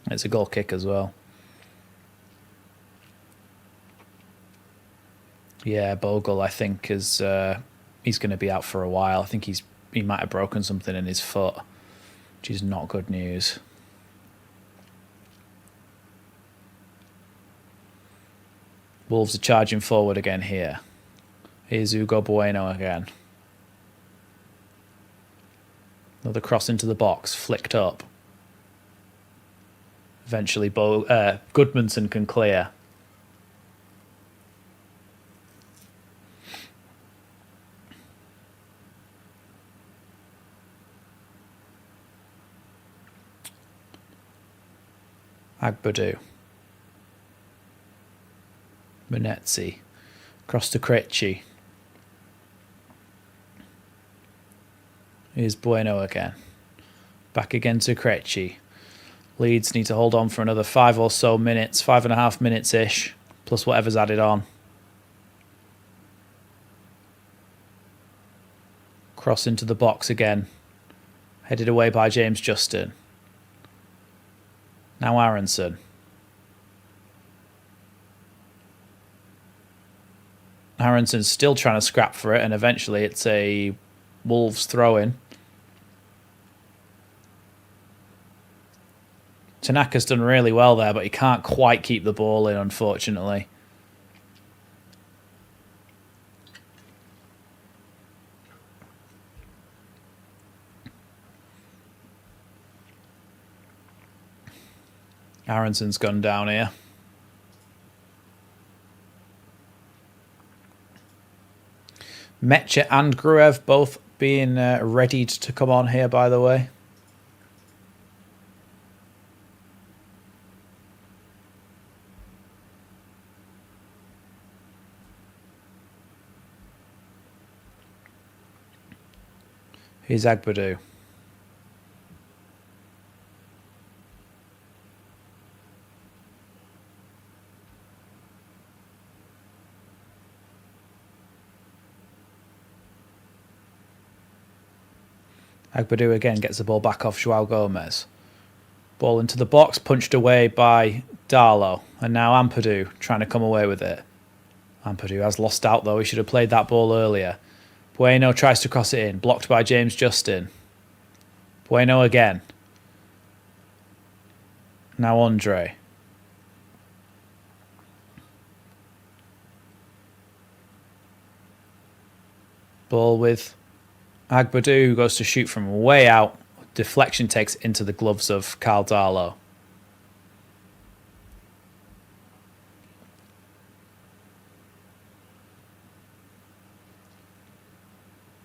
It's a goal kick as well. Yeah, Bogle, I think, is he's going to be out for a while. I think he might have broken something in his foot, which is not good news. Wolves are charging forward again here. Here's Hugo Bueno again. Another cross into the box, flicked up. Eventually, Goodmanson can clear. Agbadu. Manetzi. Cross to Krejci. Here's Bueno again. Back again to Krejci. Leeds need to hold on for another 5 or so minutes, 5.5 minutes-ish, plus whatever's added on. Cross into the box again. Headed away by James Justin. Now Aronson. Aronson's still trying to scrap for it, and eventually it's a Wolves throw-in. Tanaka's done really well there, but he can't quite keep the ball in, unfortunately. Aronson's gone down here. Mecha and Gruev both being readied to come on here, by the way. Here's Agbadou. Agbadou again gets the ball back off Joao Gomez. Ball into the box, punched away by Darlow. And now Ampadu trying to come away with it. Ampadu has lost out though. He should have played that ball earlier. Bueno tries to cross it in. Blocked by James Justin. Bueno again. Now Andre. Ball with Agbadou, who goes to shoot from way out. Deflection takes it into the gloves of Carl Darlow.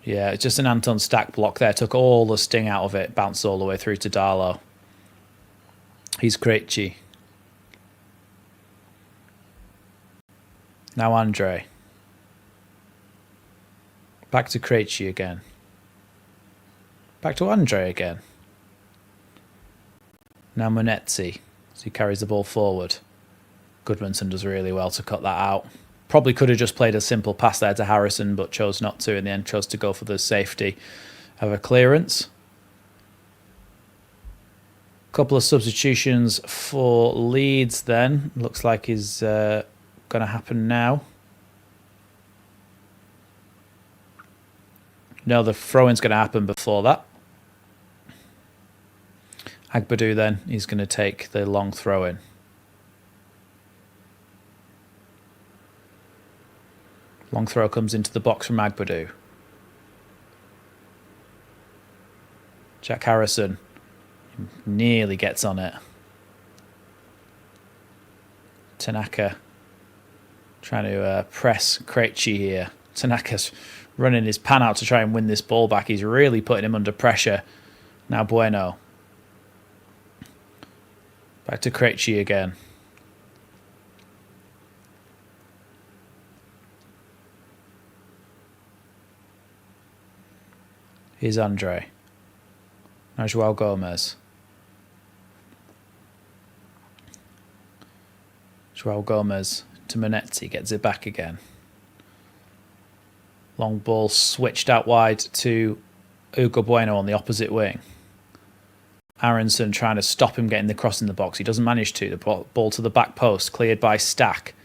Yeah, it's just an Anton Stack block there. Took all the sting out of it. Bounced all the way through to Darlow. He's Krejci. Now Andre. Back to Krejci again. Back to Andre again. Now Munetzi, as he carries the ball forward. Goodmanson does really well to cut that out. Probably could have just played a simple pass there to Harrison, but chose not to. In the end, chose to go for the safety of a clearance. Couple of substitutions for Leeds then. Looks like is going to happen now. No, the throw-in's going to happen before that. Agbadou then, he's going to take the long throw-in. Long throw comes into the box from Agbadou. Jack Harrison nearly gets on it. Tanaka trying to press Krejci here. Tanaka's running his pan out to try and win this ball back. He's really putting him under pressure. Now Bueno. Back to Krejci again. Here's Andre. Now Joao Gomez. Joao Gomez to Munetzi. Gets it back again. Long ball switched out wide to Hugo Bueno on the opposite wing. Aronson trying to stop him getting the cross in the box. He doesn't manage to. The ball to the back post, cleared by Stack.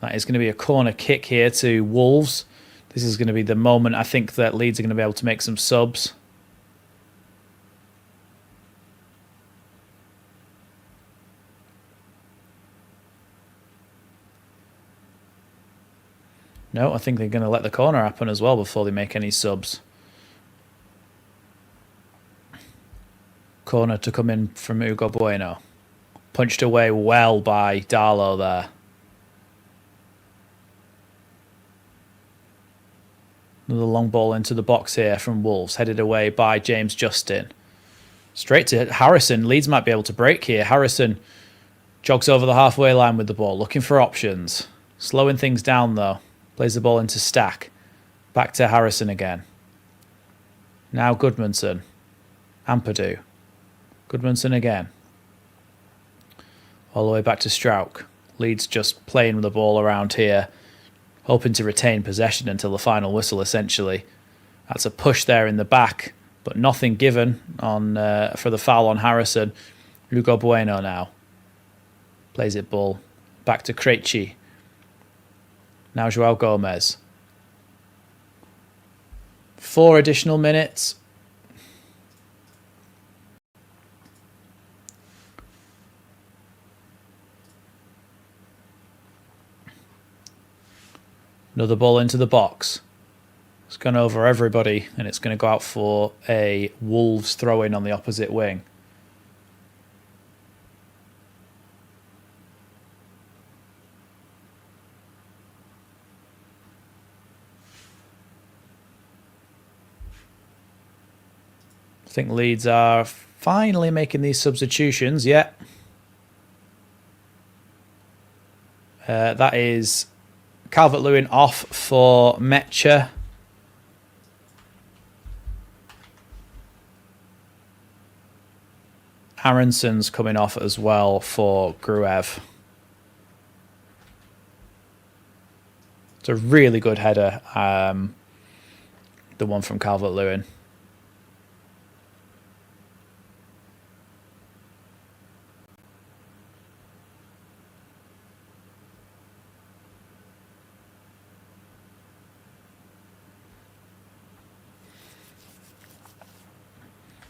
That is going to be a corner kick here to Wolves. This is going to be the moment I think that Leeds are going to be able to make some subs. No, I think they're going to let the corner happen as well before they make any subs. Corner to come in from Hugo Bueno. Punched away well by Darlow there. Another long ball into the box here from Wolves. Headed away by James Justin. Straight to Harrison. Leeds might be able to break here. Harrison jogs over the halfway line with the ball. Looking for options. Slowing things down though. Plays the ball into Stack. Back to Harrison again. Now Goodmanson. Ampadu. Goodmanson again. All the way back to Strauch. Leeds just playing with the ball around here. Hoping to retain possession until the final whistle, essentially. That's a push there in the back, but nothing given on for the foul on Harrison. Hugo Bueno now. Plays it ball. Back to Krejci. Now Joao Gomez. 4 additional minutes. Another ball into the box. It's gone over everybody, and it's going to go out for a Wolves throw-in on the opposite wing. I think Leeds are finally making these substitutions. Yeah. That is Calvert-Lewin off for Metcher. Aronson's coming off as well for Gruev. It's a really good header, the one from Calvert-Lewin.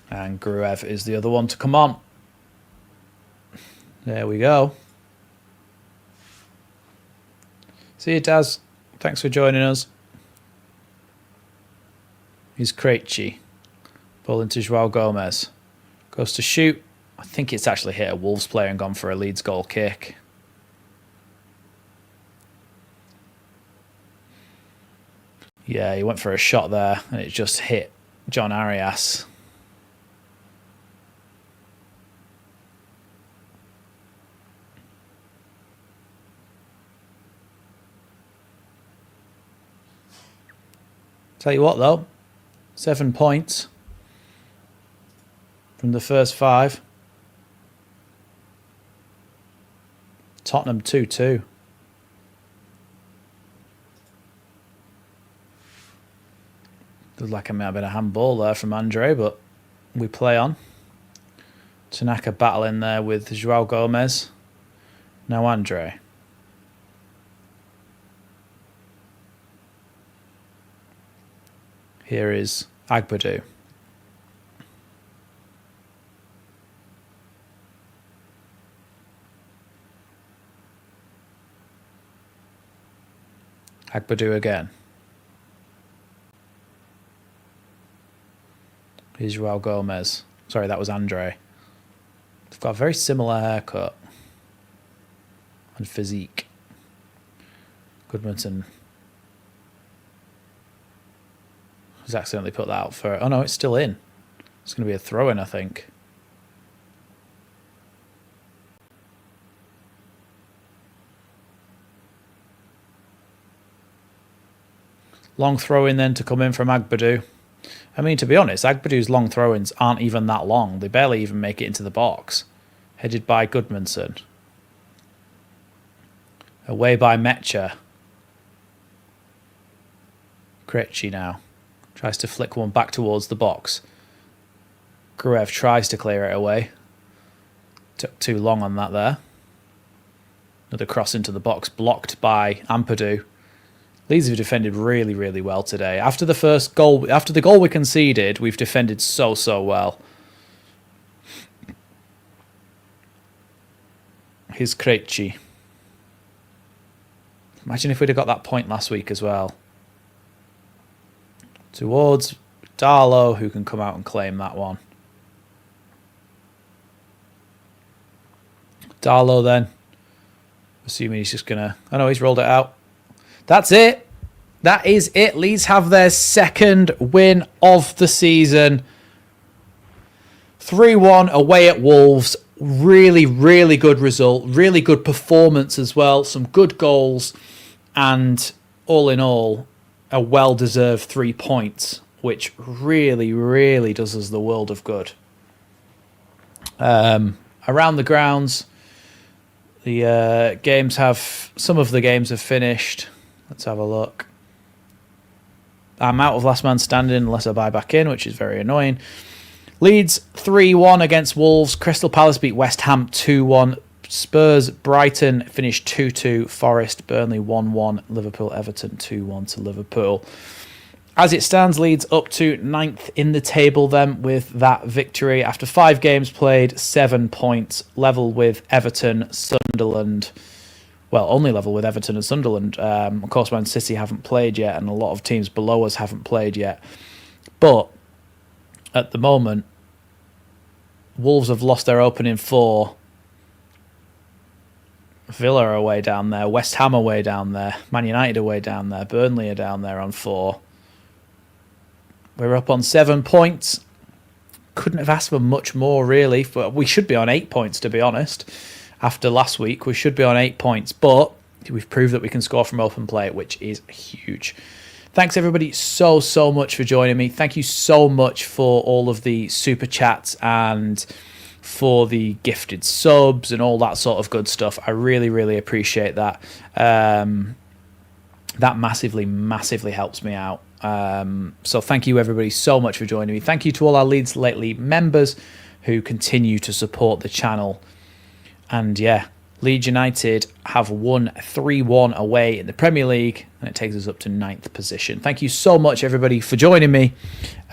And Gruev is the other one to come on. There we go. See you, Daz. Thanks for joining us. Here's Krejci. Ball into Joao Gomez. Goes to shoot. I think it's actually hit a Wolves player and gone for a Leeds goal kick. Yeah, he went for a shot there and it just hit John Arias. Tell you what though, 7 points from the first 5. Tottenham 2-2. Looked like it may have been a handball there from Andre, but we play on. Tanaka battling there with Joao Gomez. Now Andre. Here is Agbadou. Agbadou again. Here's Joao Gomez. Sorry, that was Andre. They've got a very similar haircut and physique. Goodmanson has accidentally put that out for... Oh no, it's still in. It's going to be a throw-in, I think. Long throw-in then to come in from Agbadou. I mean, to be honest, Agbadou's long throw-ins aren't even that long. They barely even make it into the box. Headed by Goodmanson. Away by Metcher. Krejci now. Tries to flick one back towards the box. Gruev tries to clear it away. Took too long on that there. Another cross into the box, blocked by Ampadu. Leeds have defended really, really well today. After the first goal, after the goal we conceded, we've defended so well. Here's Krejci. Imagine if we'd have got that point last week as well. Towards Darlow, who can come out and claim that one. Darlow then. Assuming he's just going to... Oh no, he's rolled it out. That's it. That is it. Leeds have their second win of the season. 3-1 away at Wolves. Really, really good result. Really good performance as well. Some good goals. And all in all, a well-deserved 3 points, which really, really does us the world of good. Around the grounds, the games have... Some of the games have finished. Let's have a look. I'm out of last man standing unless I buy back in, which is very annoying. Leeds 3-1 against Wolves. Crystal Palace beat West Ham 2-1. Spurs Brighton finished 2-2. Forest Burnley 1-1. Liverpool Everton 2-1 to Liverpool. As it stands, Leeds up to 9th in the table then with that victory. After 5 games played, 7 points, level with Everton, Sunderland, well, only level with Everton and Sunderland. Of course, Man City haven't played yet, and a lot of teams below us haven't played yet. But at the moment, Wolves have lost their opening 4. Villa are away down there, West Ham away down there, Man United away down there, Burnley are down there on 4. We're up on 7 points. Couldn't have asked for much more, really. But we should be on 8 points, to be honest. After last week, we should be on 8 points. But we've proved that we can score from open play, which is huge. Thanks, everybody, so much for joining me. Thank you so much for all of the super chats and for the gifted subs and all that sort of good stuff. I really appreciate that. That massively helps me out. So thank you, everybody, so much for joining me. Thank you to all our Leeds Lately members who continue to support the channel. And yeah, Leeds United have won 3-1 away in the Premier League, and it takes us up to 9th position. Thank you so much, everybody, for joining me.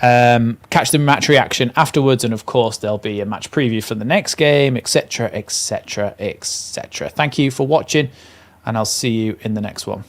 Catch the match reaction afterwards, and of course there'll be a match preview for the next game, etc. Thank you for watching, and I'll see you in the next one.